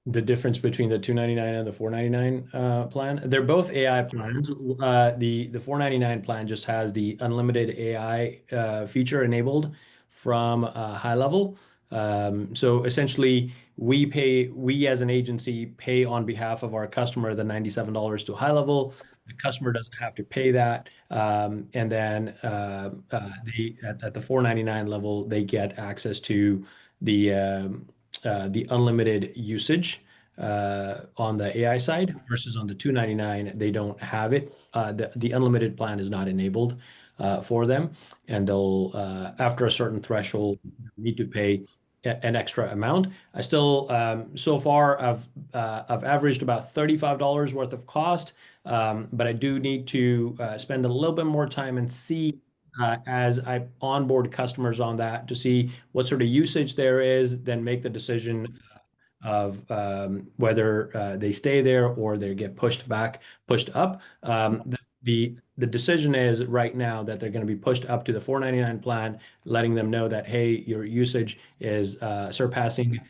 The difference between the 299 and the 499 plan. They're both AI plans. The 499 plan just has the unlimited AI feature enabled from HighLevel. So essentially, we as an agency pay on behalf of our customer the $97 to HighLevel. The customer doesn't have to pay that, and then at the 499 level, they get access to the unlimited usage on the AI side versus on the 299, they don't have it. The unlimited plan is not enabled for them, and they'll after a certain threshold need to pay an extra amount. I still so far I've averaged about $35 worth of cost, but I do need to spend a little bit more time and see as I onboard customers on that to see what sort of usage there is, then make the decision of whether they stay there or they get pushed up. The decision is right now that they're going to be pushed up to the 499 plan, letting them know that, hey, your usage is surpassing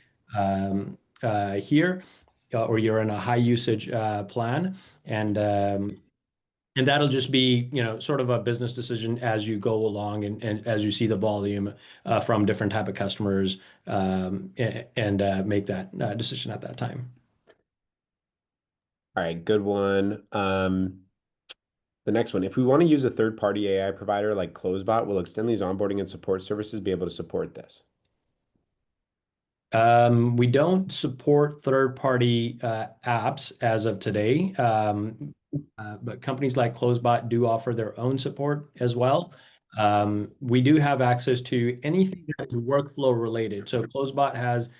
here, or you're in a high usage plan, and that'll just be, sort of a business decision as you go along and as you see the volume from different type of customers, and make that decision at that time. All right, good one. The next one, if we want to use a third-party AI provider like Closebot, will Extendly's onboarding and support services be able to support this? We don't support third-party apps as of today, but companies like Closebot do offer their own support as well. We do have access to anything that is workflow related. So Closebot has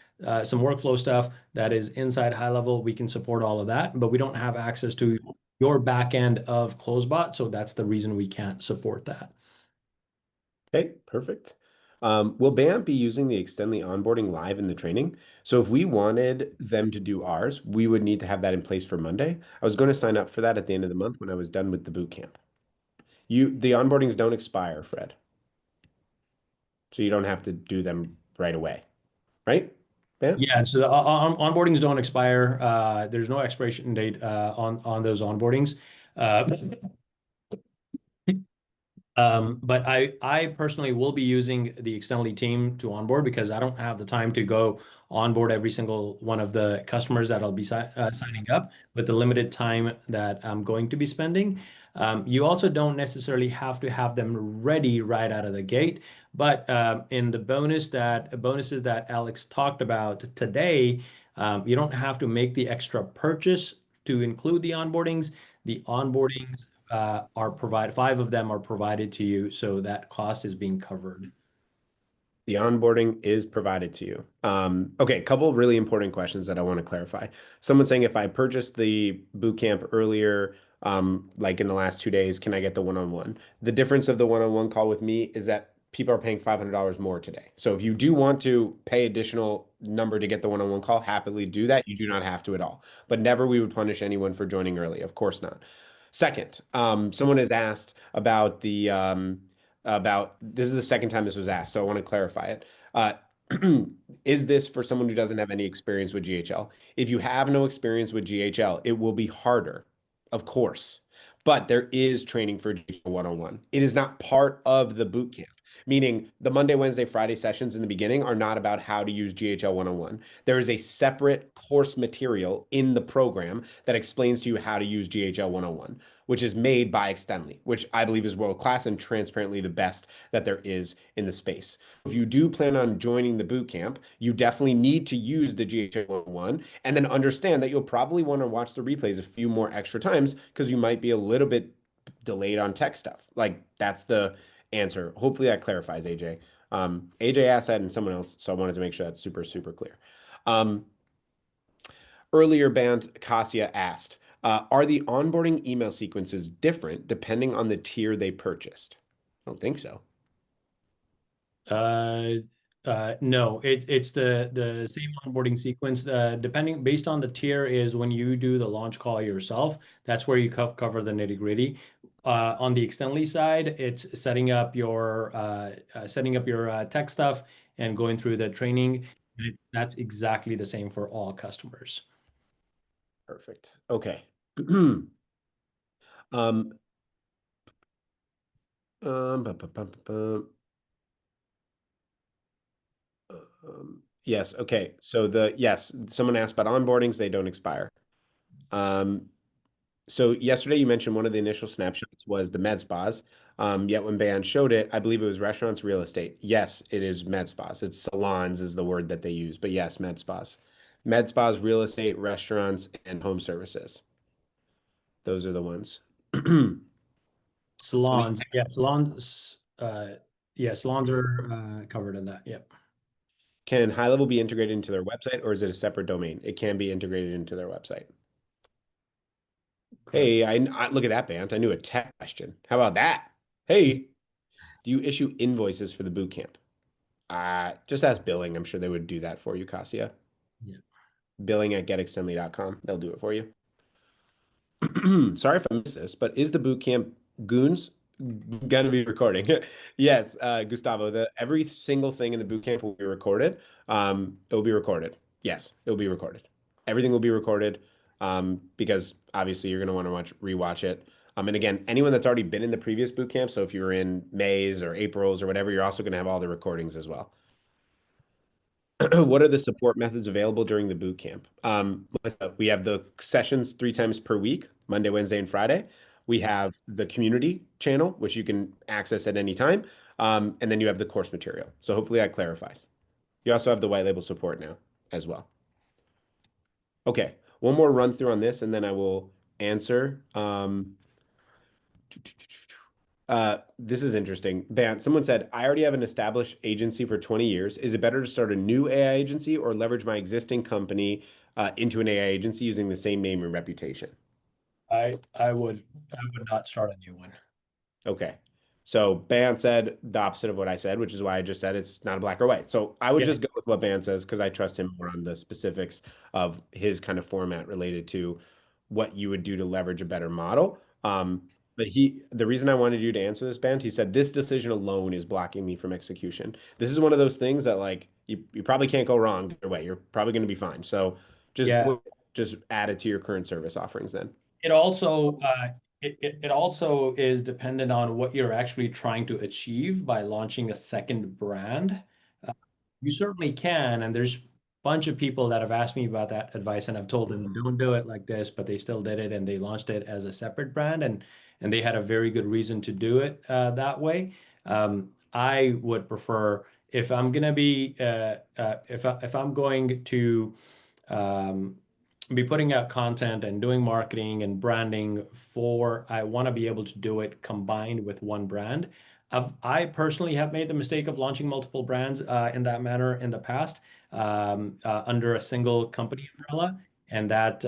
some workflow stuff that is inside HighLevel. We can support all of that, but we don't have access to your back end of Closebot. So that's the reason we can't support that. Okay, perfect. Will BAMP be using the Extendly onboarding live in the training? So if we wanted them to do ours, we would need to have that in place for Monday. I was going to sign up for that at the end of the month when I was done with the boot camp. The onboardings don't expire, Fred. So you don't have to do them right away, right? BAMP? Yeah, so the onboardings don't expire. There's no expiration date on those onboardings. But I personally will be using the externally team to onboard because I don't have the time to go onboard every single one of the customers that I'll be signing up with the limited time that I'm going to be spending. You also don't necessarily have to have them ready right out of the gate, but in the bonuses that Alex talked about today, you don't have to make the extra purchase to include the onboardings. The onboardings are provided, 5 of them are provided to you, so that cost is being covered. The onboarding is provided to you. Okay, a couple really important questions that I want to clarify. Someone's saying if I purchased the bootcamp earlier, like in the last 2 days, can I get the one-on-one? The difference of the one-on-one call with me is that people are paying $500 more today. So if you do want to pay additional number to get the one-on-one call, happily do that. You do not have to at all. But never we would punish anyone for joining early. Of course not. Second, someone has asked about about this is the second time this was asked, so I want to clarify it. Uh, is this for someone who doesn't have any experience with GHL? If you have no experience with GHL, it will be harder, of course. But there is training for GHL 101. It is not part of the boot camp, meaning the Monday, Wednesday, Friday sessions in the beginning are not about how to use GHL 101. There is a separate course material in the program that explains to you how to use GHL 101, which is made by Extendly, which I believe is world class and transparently the best that there is in the space. If you do plan on joining the boot camp, you definitely need to use the GHL 101 and then understand that you'll probably want to watch the replays a few more extra times because you might be a little bit delayed on tech stuff. Like that's the answer. Hopefully that clarifies, AJ. AJ asked that and someone else, so I wanted to make sure that's super, super clear. Earlier, Band Cassia asked, are the onboarding email sequences different depending on the tier they purchased? I don't think so. No, it's the same onboarding sequence. Depending based on the tier is when you do the launch call yourself. That's where you cover the nitty gritty. On the Extendly side, it's setting up your tech stuff and going through the training. That's exactly the same for all customers. Perfect. Okay. Um, bum, bum, bum, bum. Yes. Okay. So yes, someone asked about onboardings. They don't expire. So yesterday you mentioned one of the initial snapshots was the med spas. Yet when Ban showed it, I believe it was restaurants, real estate. Yes, it is med spas. It's salons is the word that they use, but yes, med spas. Med spas, real estate, restaurants, and home services. Those are the ones. Salons, yeah, salons are covered in that. Yep. Can HighLevel be integrated into their website or is it a separate domain? It can be integrated into their website. Hey, I look at that, Bant. I knew a tech question. How about that? Hey, do you issue invoices for the boot camp? Just ask billing. I'm sure they would do that for you, Cassia. Yeah. Billing at getextendly.com. They'll do it for you. Sorry if I missed this, but is the boot camp goons gonna be recording? Yes, Gustavo, every single thing in the boot camp will be recorded. It will be recorded. Yes, it will be recorded. Everything will be recorded because obviously you're gonna want to rewatch it. And again, anyone that's already been in the previous boot camp, so if you were in May's or April's or whatever, you're also gonna have all the recordings as well. What are the support methods available during the boot camp? We have the sessions 3 times per week, Monday, Wednesday, and Friday. We have the community channel, which you can access at any time. And then you have the course material. So hopefully that clarifies. You also have the white label support now as well. Okay, one more run through on this, and then I will answer. This is interesting. Ban, someone said, I already have an established agency for 20 years. Is it better to start a new AI agency or leverage my existing company into an AI agency using the same name and reputation? I would not start a new one. Okay. So Ban said the opposite of what I said, which is why I just said it's not a black or white. So I would just go with what Ban says because I trust him more on the specifics of his kind of format related to what you would do to leverage a better model. But the reason I wanted you to answer this, Band, he said this decision alone is blocking me from execution. This is one of those things that like you probably can't go wrong either way. You're probably going to be fine. So just Yeah. just add it to your current service offerings then. It also it also is dependent on what you're actually trying to achieve by launching a second brand. Uh, you certainly can, and there's a bunch of people that have asked me about that advice, and I've told them don't do it like this, but they still did it, and they launched it as a separate brand, and they had a very good reason to do it that way. I would prefer if I'm gonna be if I'm going to um, be putting out content and doing marketing and branding for, I want to be able to do it combined with one brand. I personally have made the mistake of launching multiple brands in that manner in the past under a single company umbrella. And that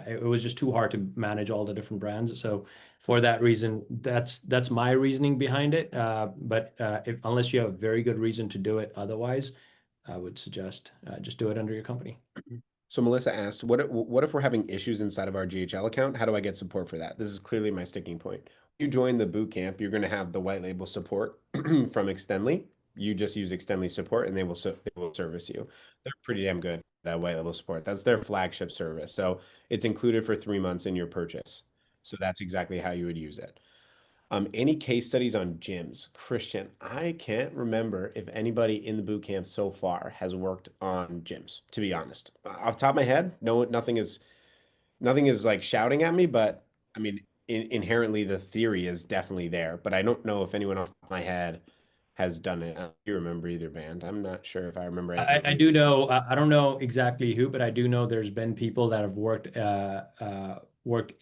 it was just too hard to manage all the different brands. So for that reason, that's my reasoning behind it. But unless you have a very good reason to do it otherwise, I would suggest just do it under your company. So Melissa asked, what if we're having issues inside of our GHL account? How do I get support for that? This is clearly my sticking point. You join the boot camp, you're going to have the white label support from Extendly. You just use Extendly support and they will service you. They're pretty damn good at white label support. That's their flagship service. So it's included for 3 months in your purchase. So that's exactly how you would use it. Any case studies on gyms? Christian, I can't remember if anybody in the boot camp so far has worked on gyms, to be honest. Off the top of my head, no, nothing is like shouting at me, but I mean, inherently the theory is definitely there, but I don't know if anyone off the top of my head has done it. I don't remember either band. I'm not sure if I remember I anything. do know, I don't know exactly who, but I do know there's been people that have worked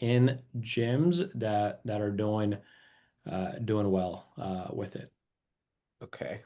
in gyms that are doing well with it. Okay.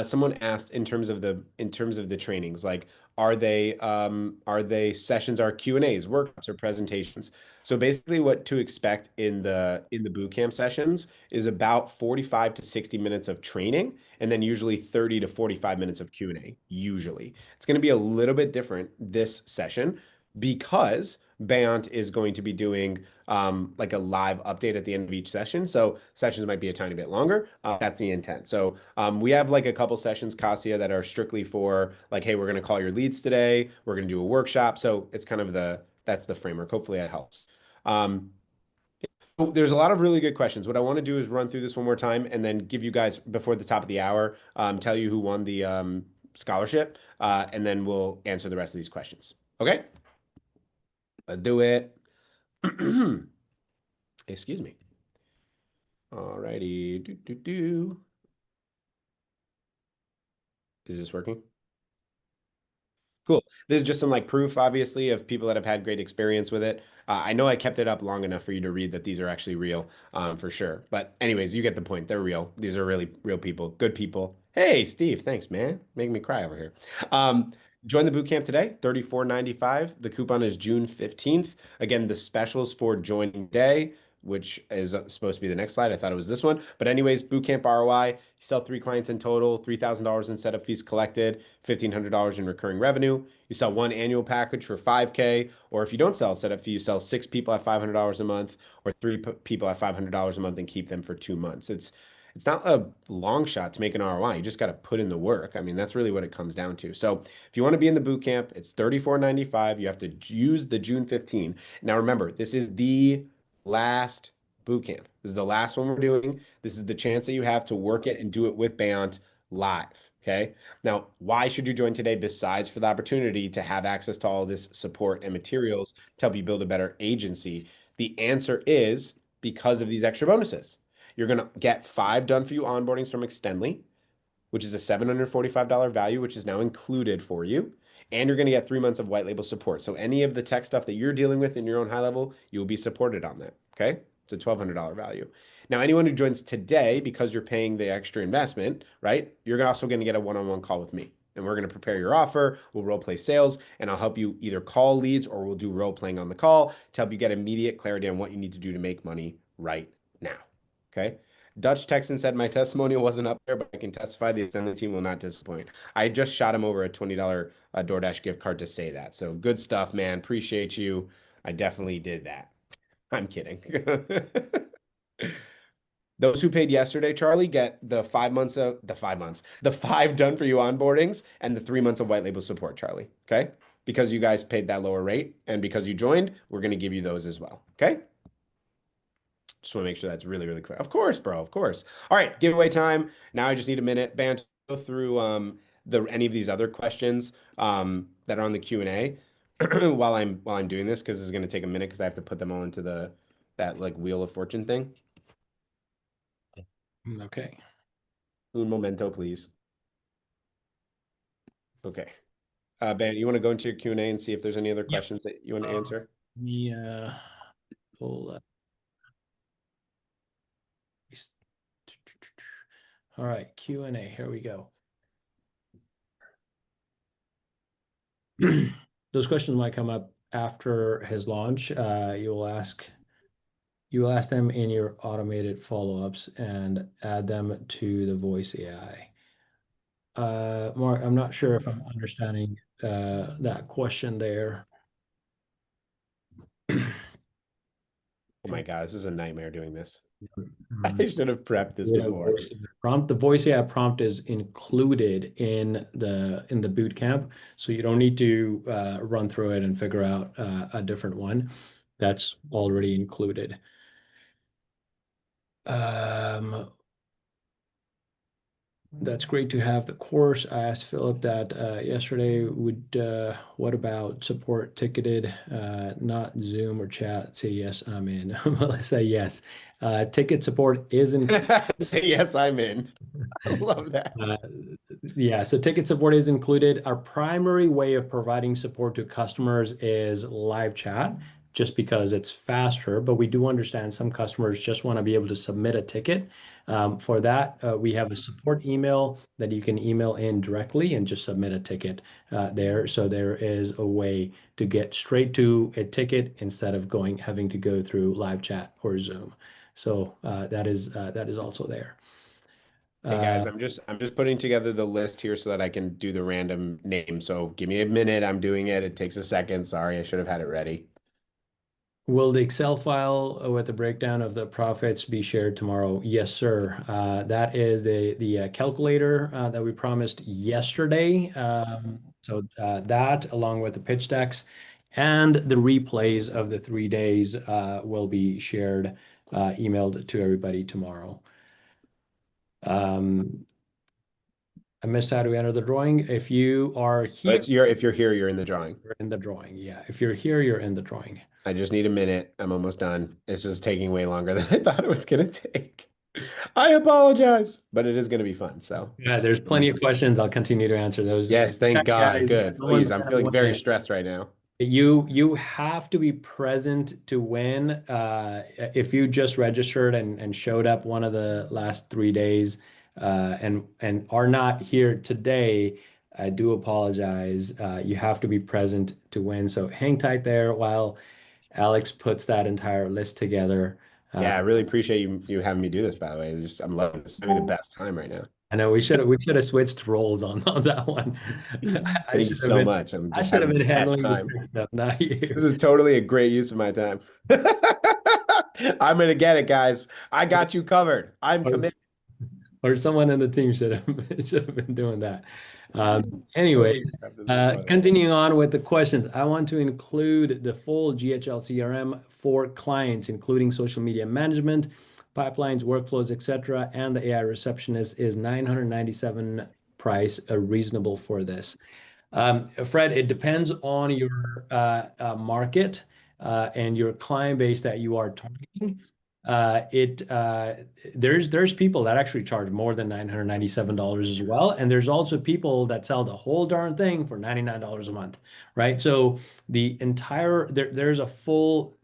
Someone asked in terms of the trainings, like are they sessions, are Q&As, workshops, or presentations? So basically what to expect in the boot camp sessions is about 45 to 60 minutes of training and then usually 30 to 45 minutes of Q&A, usually. It's going to be a little bit different this session because Bayant is going to be doing like a live update at the end of each session. So sessions might be a tiny bit longer. That's the intent. So we have like a couple sessions, Cassia, that are strictly for like, hey, we're going to call your leads today. We're going to do a workshop. So it's kind of that's the framework. Hopefully that helps. There's a lot of really good questions. What I want to do is run through this one more time and then give you guys before the top of the hour, tell you who won the scholarship, and then we'll answer the rest of these questions. Okay, let's do it. Excuse me. All righty. Is this working? Cool. This is just some like proof, obviously, of people that have had great experience with it. I know I kept it up long enough for you to read that these are actually real, for sure. But anyways, you get the point. They're real. These are really real people, good people. Hey, Steve, thanks, man. Making me cry over here. Um, Join the boot camp today, $34.95. The coupon is June 15th. Again, the specials for joining day, which is supposed to be the next slide. I thought it was this one. But anyways, bootcamp ROI, you sell 3 clients in total, $3,000 in setup fees collected, $1,500 in recurring revenue. You sell one annual package for 5K, or if you don't sell a setup fee, you sell 6 people at $500 a month, or people at $500 a month and keep them for 2 months. It's not a long shot to make an ROI. You just got to put in the work. I mean, that's really what it comes down to. So if you want to be in the boot camp, it's $34.95. You have to use the June 15. Now remember, this is the last boot camp. This is the last one we're doing. This is the chance that you have to work it and do it with Bayant live. Okay. Now, why should you join today besides for the opportunity to have access to all this support and materials to help you build a better agency? The answer is because of these extra bonuses. You're going to get 5 done for you onboardings from Extendly, which is a $745 value, which is now included for you. And you're going to get 3 months of white label support. So any of the tech stuff that you're dealing with in your own high level, you'll be supported on that. Okay. It's a $1,200 value. Now, anyone who joins today, because you're paying the extra investment, right? You're also going to get a one-on-one call with me. And we're going to prepare your offer. We'll role play sales, and I'll help you either call leads or we'll do role playing on the call to help you get immediate clarity on what you need to do to make money right now. Okay. Dutch Texan said my testimonial wasn't up there, but I can testify the extended team will not disappoint. I just shot him over a $20 DoorDash gift card to say that. So good stuff, man. Appreciate you. I definitely did that. I'm kidding. Those who paid yesterday, Charlie, get the 5 months, the 5 done for you onboardings and the 3 months of white label support, Charlie. Okay. because you guys paid that lower rate and because you joined, we're going to give you those as well. Okay. Just want to make sure that's really, really clear. Of course, bro. Of course. All right. Giveaway time. Now I just need a minute. Bant, go through any of these other questions that are on the Q&A while I'm doing this, because it's going to take a minute because I have to put them all into that like Wheel of Fortune thing. Okay. Un momento, please. Okay. Ben, you want to go into your Q&A and see if there's any other questions that you want to answer? Yeah. Pull that. All right, Q&A. Here we go. Those questions might come up after his launch. You will ask them in your automated follow-ups and add them to the voice AI. Mark, I'm not sure if I'm understanding that question there. Oh my God, this is a nightmare doing this. Mm. I should have prepped this before. Prompt. The voice AI prompt is included in the bootcamp, so you don't need to run through it and figure out a different one. That's already included. That's great to have the course. I asked Philip that yesterday. What about support ticketed, not Zoom or chat? Say yes, I'm in. Melissa, yes. Ticket support isn't. Say yes, I'm in. I love that. Yeah, so ticket support is included. Our primary way of providing support to customers is live chat, just because it's faster, but we do understand some customers just want to be able to submit a ticket. For that, we have a support email that you can email in directly and just submit a ticket there. So there is a way to get straight to a ticket instead of having to go through live chat or Zoom. So that is also there. Hey guys, I'm just putting together the list here so that I can do the random name. So give me a minute. I'm doing it. It takes a second. Sorry, I should have had it ready. Will the Excel file with the breakdown of the profits be shared tomorrow? Yes, sir. That is the calculator that we promised yesterday. So that, along with the pitch decks and the replays of the 3 days, will be shared, emailed to everybody tomorrow. I missed how to enter the drawing. If you are here, If you're here, you're in the drawing. you're in the drawing. Yeah, if you're here, you're in the drawing. I just need a minute. I'm almost done. This is taking way longer than I thought it was going to take. I apologize, but it is going to be fun. So yeah, there's plenty of questions. I'll continue to answer those. yes, thank God. Good. Please, I'm feeling very stressed. stressed right now. You have to be present to win. If you just registered and showed up one of the last 3 days and are not here today, I do apologize. You have to be present to win. So hang tight there while Alex puts that entire list together. Yeah, I really appreciate you having me do this, by the way. I'm loving this. I'm having the best time right now. I know we should have switched roles on that one. Thank you so much. I should have been handling the tech stuff, not you. This is totally a great use of my time. I'm gonna get it, guys. I got you covered. I'm committed. Or someone in the team should have been doing that. Anyways, continuing on with the questions, I want to include the full GHL CRM for clients, including social media management, pipelines, workflows, etc., and the AI receptionist. Is $997 price reasonable for this? Fred, it depends on your market and your client base that you are targeting. There's people that actually charge more than $997 as well, and there's also people that sell the whole darn thing for $99 a month, right? So there's a full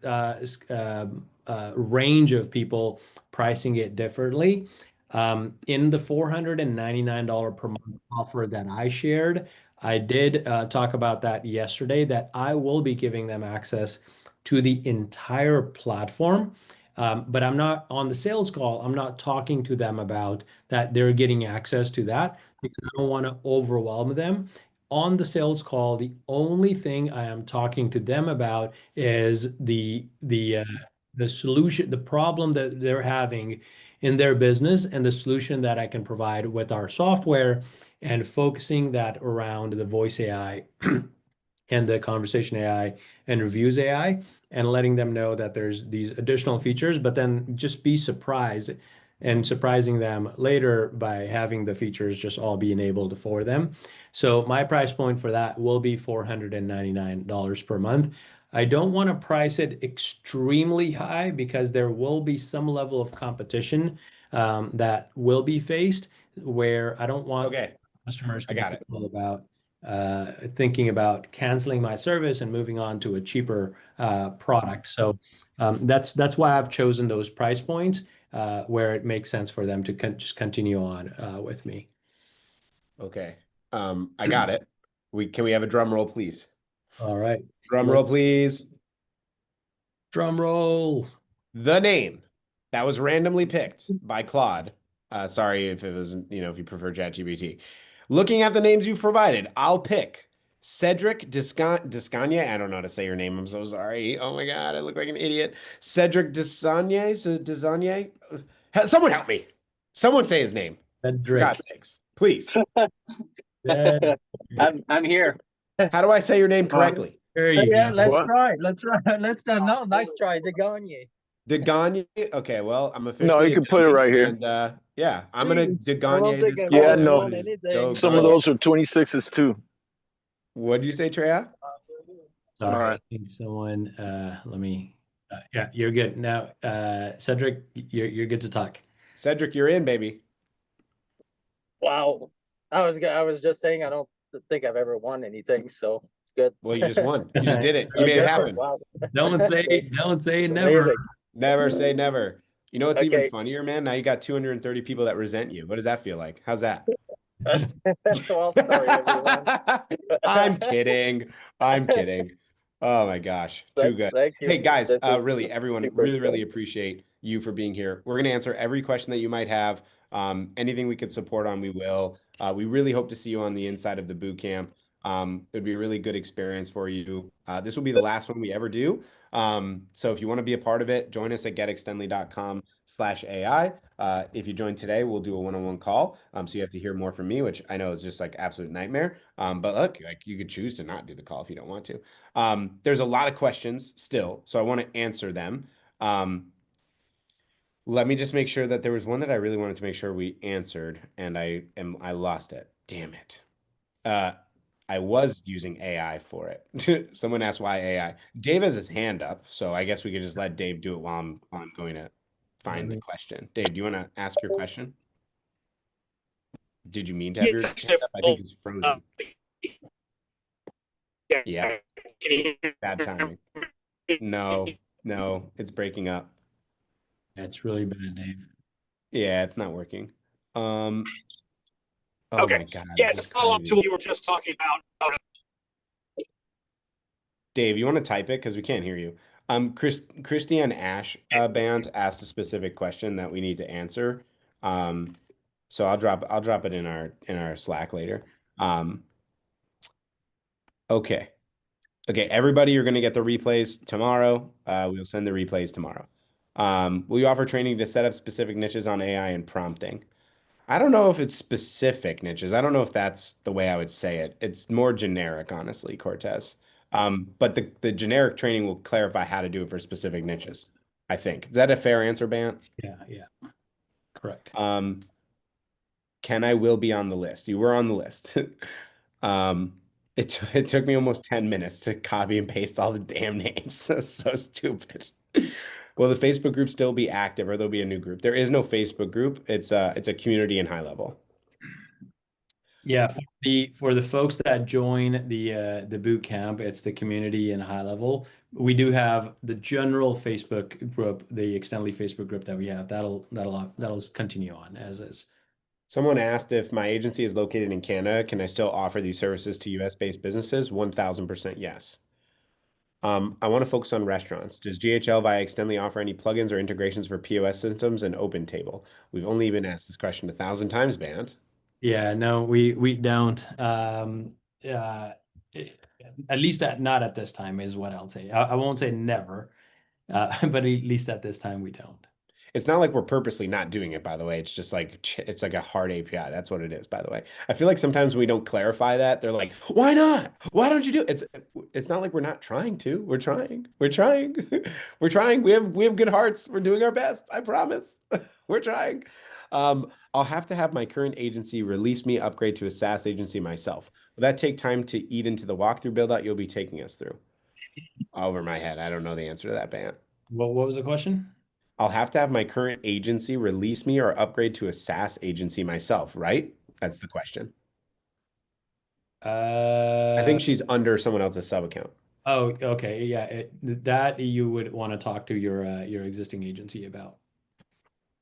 range of people pricing it differently. In the $499 per month offer that I shared, I did talk about that yesterday, that I will be giving them access to the entire platform. But I'm not on the sales call. I'm not talking to them about that they're getting access to that, because I don't want to overwhelm them. On the sales call, the only thing I am talking to them about is the solution, the problem that they're having in their business, and the solution that I can provide with our software, and focusing that around the voice AI and the conversation AI and reviews AI, and letting them know that there's these additional features, but then just be surprised and surprising them later by having the features just all be enabled for them. So my price point for that will be $499 per month. I don't want to price it extremely high because there will be some level of competition that will be faced where I don't want Okay, customers I to be got it. thinking about canceling my service and moving on to a cheaper product. So that's why I've chosen those price points where it makes sense for them to just continue on with me. Okay. I got it. Can we have a drum roll, please? All right. Drum roll, please. Drum roll. The name that was randomly picked by Claude. Sorry if it was, if you prefer ChatGPT. Looking at the names you've provided, I'll pick Cedric Desgagne. I don't know how to say your name. I'm so sorry. Oh my God, I look like an idiot. Cedric Desgagne. Someone help me. Someone say his name. For Cedric. God's sakes, please. I'm here. How do I say your name correctly? There you Yeah, go. let's What? try. Let's no, nice try, Deganye. Degagne. Okay, well, I'm No, officially you a can put it dummy, right here. and yeah, I'm gonna Jeez, I won't Degagne take this a Yeah, call. I know. on Just anything. go Some of go. those are 26s too. What'd you say, Treya? Sorry, All right. I think someone, let me, yeah, you're good. Now, Cedric, you're good to talk. Cedric, you're in, baby. Wow. I was just saying I don't think I've ever won anything, so it's good. Well, you just won. You just did it. You made it happen. Wow. Don't say never. Amazing. Never say never. You know what's even Okay. funnier, man? Now you got 230 people that resent you. What does that feel like? How's that? Well, sorry, everyone. I'm kidding. I'm kidding. Oh my gosh, too good. Thank you. Hey guys, This is really, everyone, super really exciting. appreciate you for being here. We're gonna answer every question that you might have. Anything we could support on, we will. We really hope to see you on the inside of the boot camp. It would be a really good experience for you. This will be the last one we ever do. So if you want to be a part of it, join us at getextendly.com/AI. If you join today, we'll do a one-on-one call. So you have to hear more from me, which I know is just like absolute nightmare. But look, like you could choose to not do the call if you don't want to. There's a lot of questions still, so I want to answer them. Let me just make sure that there was one that I really wanted to make sure we answered, and I lost it. Damn it. Uh, I was using AI for it. Someone asked why AI. Dave has his hand up, so I guess we could just let Dave do it while I'm going to find the question. Dave, do you want to ask your question? Did you mean to have your hand up? I think it's frozen. Yeah, bad timing. No, it's breaking up. That's really bad, Dave. Yeah, it's not working. Oh Okay. my God, Yeah, this to is follow up to crazy. what you were just talking about. Dave, you want to type it because we can't hear you. Christiane Ash Band asked a specific question that we need to answer. So I'll drop it in our Slack later. Okay. Okay, everybody, you're gonna get the replays tomorrow. We'll send the replays tomorrow. Will you offer training to set up specific niches on AI and prompting? I don't know if it's specific niches. I don't know if that's the way I would say it. It's more generic, honestly, Cortez. But the generic training will clarify how to do it for specific niches, I think. Is that a fair answer, Bant? Yeah, correct. Ken, I will be on the list. You were on the list. It took me almost 10 minutes to copy and paste all the damn names. So stupid. Will the Facebook group still be active or there'll be a new group? There is no Facebook group. It's a community in HighLevel. Yeah, for the folks that join the boot camp, it's the community and HighLevel. We do have the general Facebook group, the Extendly Facebook group that we have. That'll continue on as is. Someone asked if my agency is located in Canada, can I still offer these services to US-based businesses? 1000% yes. I want to focus on restaurants. Does GHL via Extendly offer any plugins or integrations for POS systems and OpenTable? We've only been asked this question 1,000 times, Band. Yeah, no, we don't. At least not at this time is what I'll say. I won't say never, but at least at this time we don't. It's not like we're purposely not doing it, by the way. It's just like it's like a hard API. That's what it is, by the way. I feel like sometimes we don't clarify that. They're like, "Why not? Why don't you do it?" It's not like we're not trying to. We're trying. We're trying. We're trying. We have good hearts. We're doing our best. I promise. We're trying. I'll have to have my current agency release me, upgrade to a SaaS agency myself. Will that take time to eat into the walkthrough build out you'll be taking us through? Over my head. I don't know the answer to that, Bant. What was the question? I'll have to have my current agency release me or upgrade to a SaaS agency myself, right? That's the question. I Uh, think she's under someone else's sub account. oh, okay. Yeah, that you would want to talk to your existing agency about.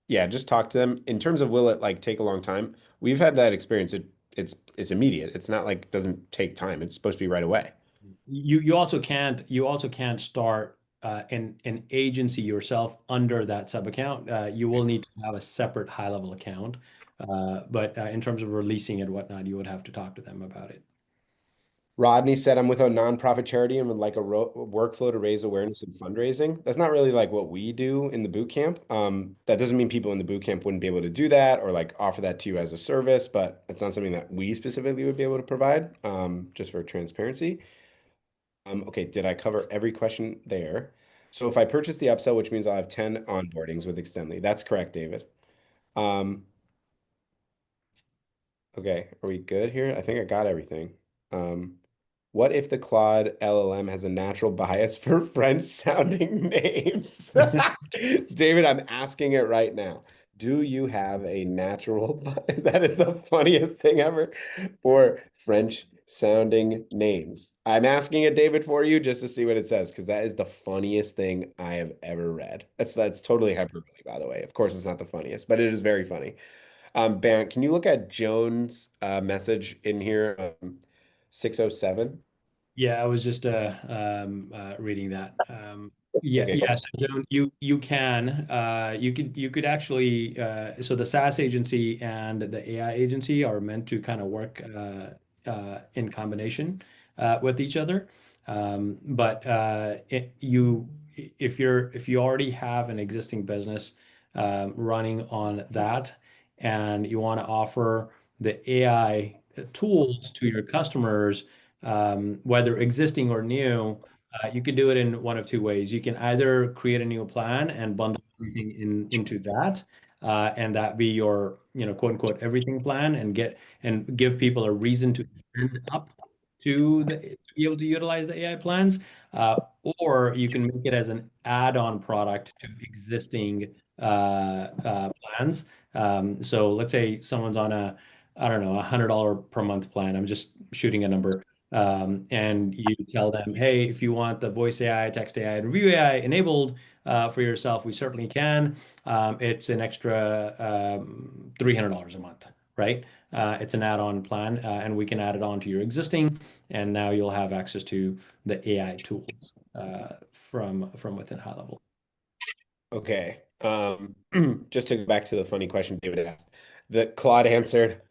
Yeah, just talk to them. In terms of will it like take a long time? We've had that experience. It's immediate. It's not like it doesn't take time. It's supposed to be right away. You also can't start an agency yourself under that sub account. You will need to have a separate high level account. But in terms of releasing it, whatnot, you would have to talk to them about it. Rodney said, I'm with a nonprofit charity and would like a workflow to raise awareness and fundraising. That's not really like what we do in the boot camp. That doesn't mean people in the boot camp wouldn't be able to do that or like offer that to you as a service, but it's not something that we specifically would be able to provide, just for transparency. Okay, did I cover every question there? So if I purchase the upsell, which means I'll have 10 onboardings with Extendly. That's correct, David. Um, okay, are we good here? I think I got everything. What if the Claude LLM has a natural bias for French sounding names? David, I'm asking it right now. Do you have a natural bias? That is the funniest thing ever for French sounding names. I'm asking it, David, for you just to see what it says, because that is the funniest thing I have ever read. That's totally hyperbole, by the way. Of course, it's not the funniest, but it is very funny. Barrett, can you look at Joan's message in here? 607. Yeah, I was just reading that. Yeah, Okay, yeah. So Joan, you could actually so the SaaS agency and the AI agency are meant to kind of work in combination with each other. But if you already have an existing business running on that, and you want to offer the AI tools to your customers, whether existing or new, you can do it in one of two ways. You can either create a new plan and bundle everything into that, and that be your, quote unquote, everything plan, and give people a reason to stand up to be able to utilize the AI plans. Or you can make it as an add-on product to existing plans. So let's say someone's on I don't know, $100 per month plan. I'm just shooting a number. And you tell them, hey, if you want the voice AI, text AI, and review AI enabled for yourself, we certainly can. It's an extra $300 a month, right? It's an add-on plan, and we can add it on to your existing, and now you'll have access to the AI tools from within HighLevel. Okay. Just to go back to the funny question David asked, the Claude answered,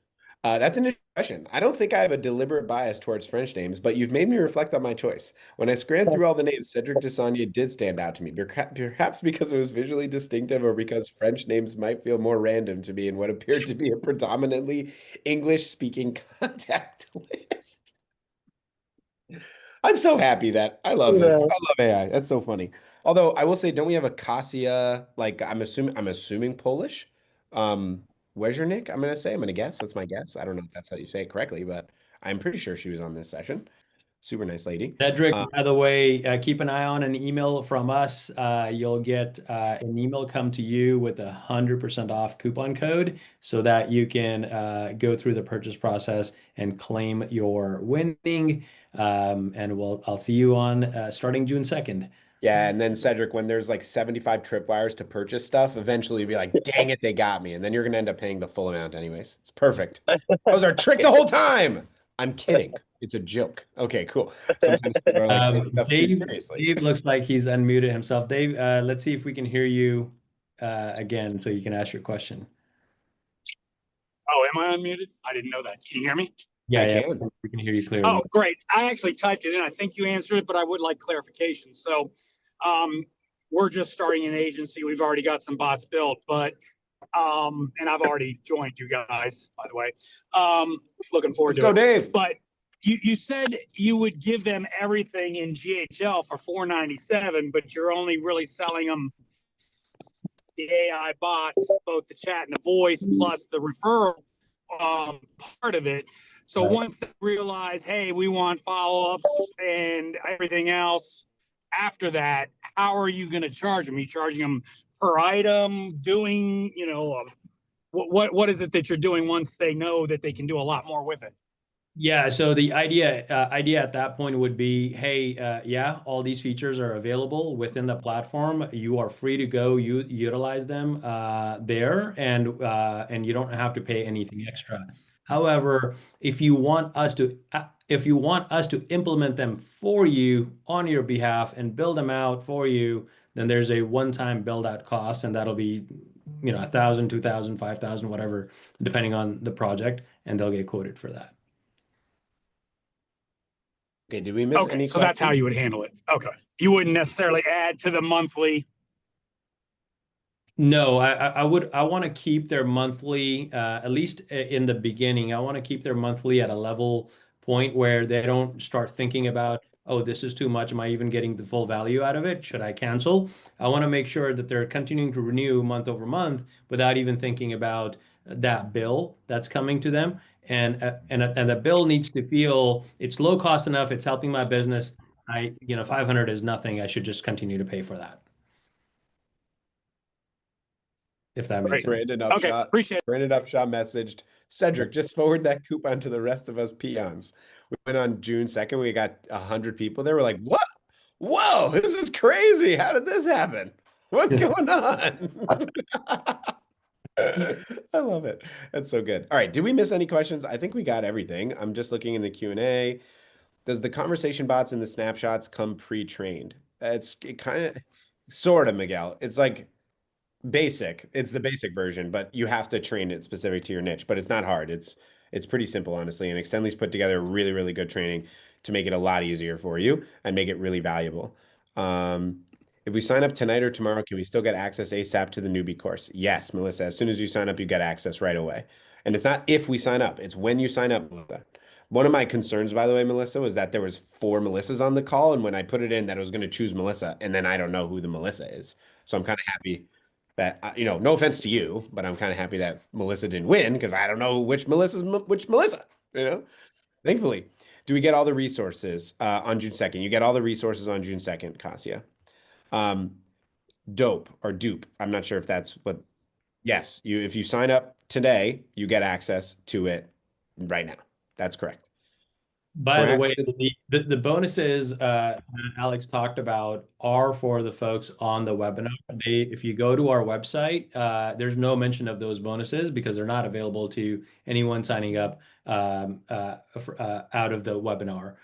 that's an interesting question. I don't think I have a deliberate bias towards French names, but you've made me reflect on my choice. When I scanned through all the names, Cedric Desanya did stand out to me, perhaps because it was visually distinctive or because French names might feel more random to me in what appeared to be a predominantly English-speaking contact list. I'm so happy that I love this. I love AI. That's so funny. Although I will say, don't we have a Kasia? Like I'm assuming Polish. Where's your Nick? I'm gonna guess. That's my guess. I don't know if that's how you say it correctly, but I'm pretty sure she was on this session. Super nice lady. Cedric, by the way, keep an eye on an email from us. You'll get an email come to you with 100% off coupon code so that you can go through the purchase process and claim your winning. And I'll see you on starting June 2nd. Yeah, and then Cedric, when there's like 75 tripwires to purchase stuff, eventually you'll be like, dang it, they got me. And then you're gonna end up paying the full amount anyways. It's perfect. That was our trick the whole time. I'm kidding. It's a joke. Okay, cool. Sometimes people are like, take stuff too seriously. Dave looks like he's unmuted himself. Dave, let's see if we can hear you again so you can ask your question. Oh, am I unmuted? I didn't know that. Can you hear me? Yeah, I yeah, can. we can hear you clearly. Oh, great. I actually typed it in. I think you answered it, but I would like clarification. So, we're just starting an agency. We've already got some bots built, but and I've already joined you guys, by the way. Looking forward Let's to go, it. Dave. But you said you would give them everything in GHL for $497, but you're only really selling them the AI bots, both the chat and the voice, plus the referral part of it. So Right. once they realize, hey, we want follow-ups and everything else after that, how are you going to charge them? Are you charging them per item, doing, what is it that you're doing once they know that they can do a lot more with it? Yeah, so the idea at that point would be, hey, yeah, all these features are available within the platform. You are free to go utilize them there, and you don't have to pay anything extra. However, if you want us to implement them for you on your behalf and build them out for you, then there's a one-time build out cost, and that'll be, 1,000, 2,000, 5,000, whatever, depending on the project, and they'll get quoted for that. Okay, did we miss Okay, any so that's how questions? you would handle it. Okay. You wouldn't necessarily add to the monthly. No, I want to keep their monthly, at least in the beginning, I want to keep their monthly at a level point where they don't start thinking about, oh, this is too much. Am I even getting the full value out of it? Should I cancel? I want to make sure that they're continuing to renew month over month without even thinking about that bill that's coming to them. And the bill needs to feel it's low cost enough. It's helping my business. 500 is nothing. I should just continue to pay for that, if that makes Great. sense. Brandon Okay, Upshot. appreciate it. Brandon Upshot messaged Cedric, just forward that coupon to the rest of us peons. We went on June 2nd. We got 100 people there. We're like, what? Whoa, this is crazy. How did this happen? What's going on? I love it. That's so good. All right. Did we miss any questions? I think we got everything. I'm just looking in the Q&A. Does the conversation bots and the snapshots come pre-trained? It kind of, sort of, Miguel. It's like basic. It's the basic version, but you have to train it specific to your niche. But it's not hard. It's pretty simple, honestly. And Extendly's put together really, really good training to make it a lot easier for you and make it really valuable. If we sign up tonight or tomorrow, can we still get access ASAP to the newbie course? Yes, Melissa. As soon as you sign up, you get access right away. And it's not if we sign up, it's when you sign up, Melissa. One of my concerns, by the way, Melissa, was that there was 4 Melissas on the call, and when I put it in, that I was going to choose Melissa, and then I don't know who the Melissa is. So I'm kind of happy that no offense to you, but I'm kind of happy that Melissa didn't win because I don't know which Melissa's which Melissa. Thankfully, do we get all the resources on June 2nd? You get all the resources on June 2nd, Kasia. Dope or dupe. I'm not sure if that's what. Yes, if you sign up today, you get access to it right now. That's correct. By the Perhaps way, the bonuses that Alex talked about are for the folks on the webinar. If you go to our website, there's no mention of those bonuses because they're not available to anyone signing up out of the webinar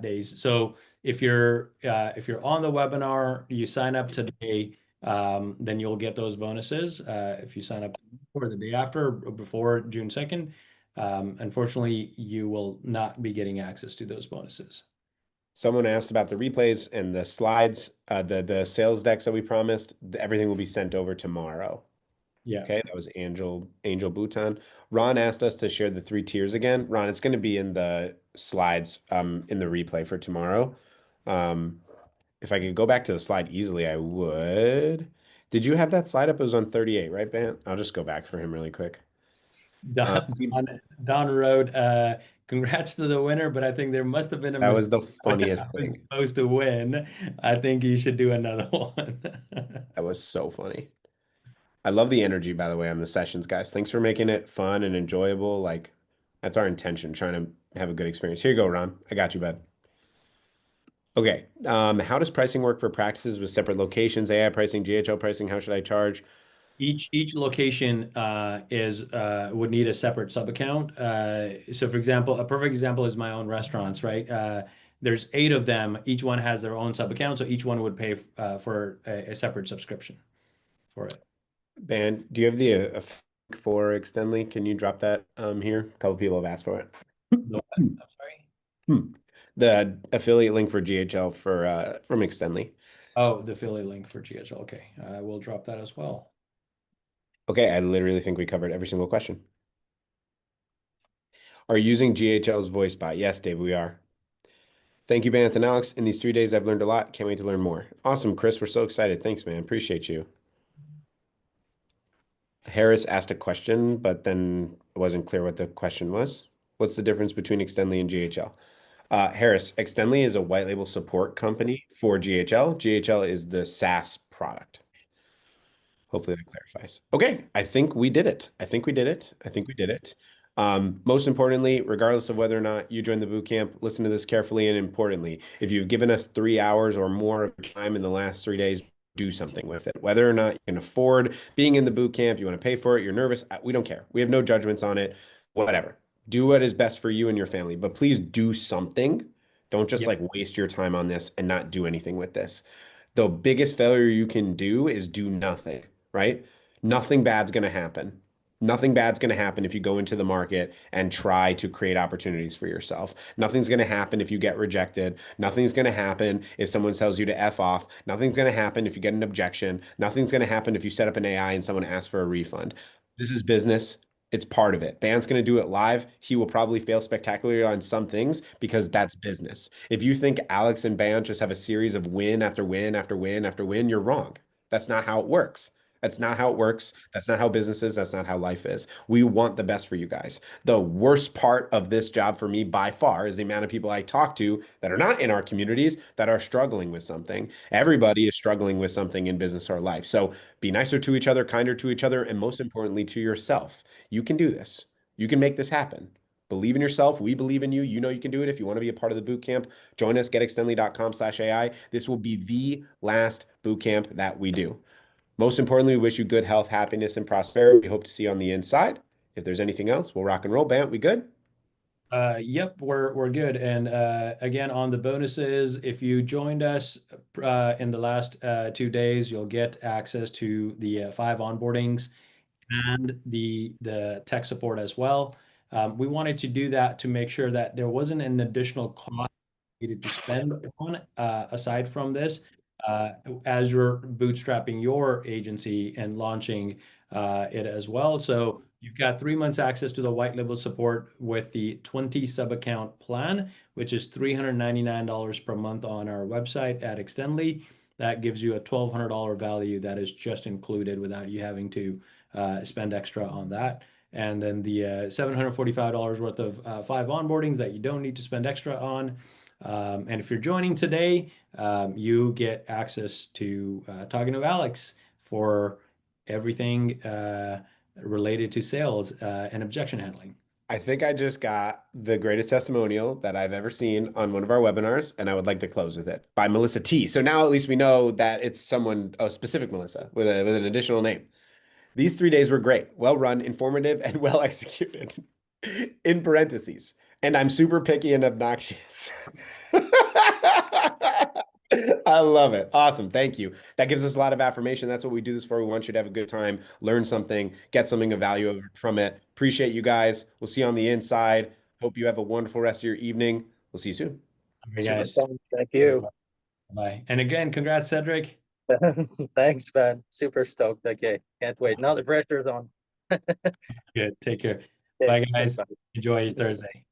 days. So if you're on the webinar, you sign up today, then you'll get those bonuses. If you sign up for the day after or before June 2nd, unfortunately, you will not be getting access to those bonuses. Someone asked about the replays and the slides, the sales decks that we promised. Everything will be sent over tomorrow. Yeah. Okay, that was Angel Bhutan. Ron asked us to share the 3 tiers again. Ron, it's going to be in the slides in the replay for tomorrow. If I could go back to the slide easily, I would. Did you have that slide up? It was on 38, right, Bant? I'll just go back for him really quick. Don wrote, congrats to the winner, but I think there must have been a That was mistake. the funniest thing. Supposed to win. I think you should do another one. That was so funny. I love the energy, by the way, on the sessions, guys. Thanks for making it fun and enjoyable. Like, that's our intention, trying to have a good experience. Here you go, Ron. I got you, bud. Okay. How does pricing work for practices with separate locations, AI pricing, GHL pricing? How should I charge? Each location would need a separate sub account. So for example, a perfect example is my own restaurants, right? There's 8 of them. Each one has their own sub account, so each one would pay for a separate subscription for it. Ben, do you have the for Extendly? Can you drop that here? A couple people have asked for it. No, I'm sorry. The affiliate link for GHL from Extendly. Oh, the affiliate link for GHL. Okay, I will drop that as well. Okay, I literally think we covered every single question. Are you using GHL's voice bot? Yes, Dave, we are. Thank you, Bant and Alex. In these 3 days, I've learned a lot. Can't wait to learn more. Awesome, Chris. We're so excited. Thanks, man. Appreciate you. Harris asked a question, but then it wasn't clear what the question was. What's the difference between Extendly and GHL? Harris, Extendly is a white label support company for GHL. GHL is the SaaS product. Hopefully that clarifies. Okay, I think we did it. I think we did it. I think we did it. Most importantly, regardless of whether or not you join the bootcamp, listen to this carefully, and importantly, if you've given us 3 hours or more of time in the last 3 days, do something with it. Whether or not you can afford being in the bootcamp, you want to pay for it, you're nervous, we don't care. We have no judgments on it. Whatever. Do what is best for you and your family, but please do something. Don't just Yep. like waste your time on this and not do anything with this. The biggest failure you can do is do nothing, right? Nothing bad's going to happen. Nothing bad's going to happen if you go into the market and try to create opportunities for yourself. Nothing's going to happen if you get rejected. Nothing's going to happen if someone tells you to F off. Nothing's going to happen if you get an objection. Nothing's going to happen if you set up an AI and someone asks for a refund. This is business. It's part of it. Ban's going to do it live. He will probably fail spectacularly on some things because that's business. If you think Alex and Ban just have a series of win after win after win after win, you're wrong. That's not how it works. That's not how it works. That's not how business is. That's not how life is. We want the best for you guys. The worst part of this job for me by far is the amount of people I talk to that are not in our communities that are struggling with something. Everybody is struggling with something in business or life. So be nicer to each other, kinder to each other, and most importantly, to yourself. You can do this. You can make this happen. Believe in yourself. We believe in you. You know you can do it. If you want to be a part of the boot camp, join us, getextendly.com/AI. This will be the last boot camp that we do. Most importantly, we wish you good health, happiness, and prosperity. We hope to see you on the inside. If there's anything else, we'll rock and roll. Bant, we good? Yep, we're good. And again, on the bonuses, if you joined us in the last 2 days, you'll get access to the 5 onboardings and the tech support as well. We wanted to do that to make sure that there wasn't an additional cost needed to spend on aside from this as you're bootstrapping your agency and launching it as well. So you've got 3 months access to the white label support with the 20 sub account plan, which is $399 per month on our website at Extendly. That gives you a $1,200 value that is just included without you having to spend extra on that. And then the $745 worth of 5 onboardings that you don't need to spend extra on. And if you're joining today, you get access to talking to Alex for everything related to sales and objection handling. I think I just got the greatest testimonial that I've ever seen on one of our webinars, and I would like to close with it by Melissa T. So now at least we know that it's someone, a specific Melissa with an additional name. These 3 days were great, well run, informative, and well executed. In parentheses. And I'm super picky and obnoxious. I love it. Awesome. Thank you. That gives us a lot of affirmation. That's what we do this for. We want you to have a good time, learn something, get something of value from it. Appreciate you guys. We'll see you on the inside. Hope you have a wonderful rest of your evening. We'll see you soon. Hey Super guys. fun. Thank you. Bye. And again, congrats, Cedric. Thanks, man. Super stoked. Okay, can't wait. Now the pressure's on. Good. Take care. Okay, Bye, thanks, guys. man. Enjoy your Thursday.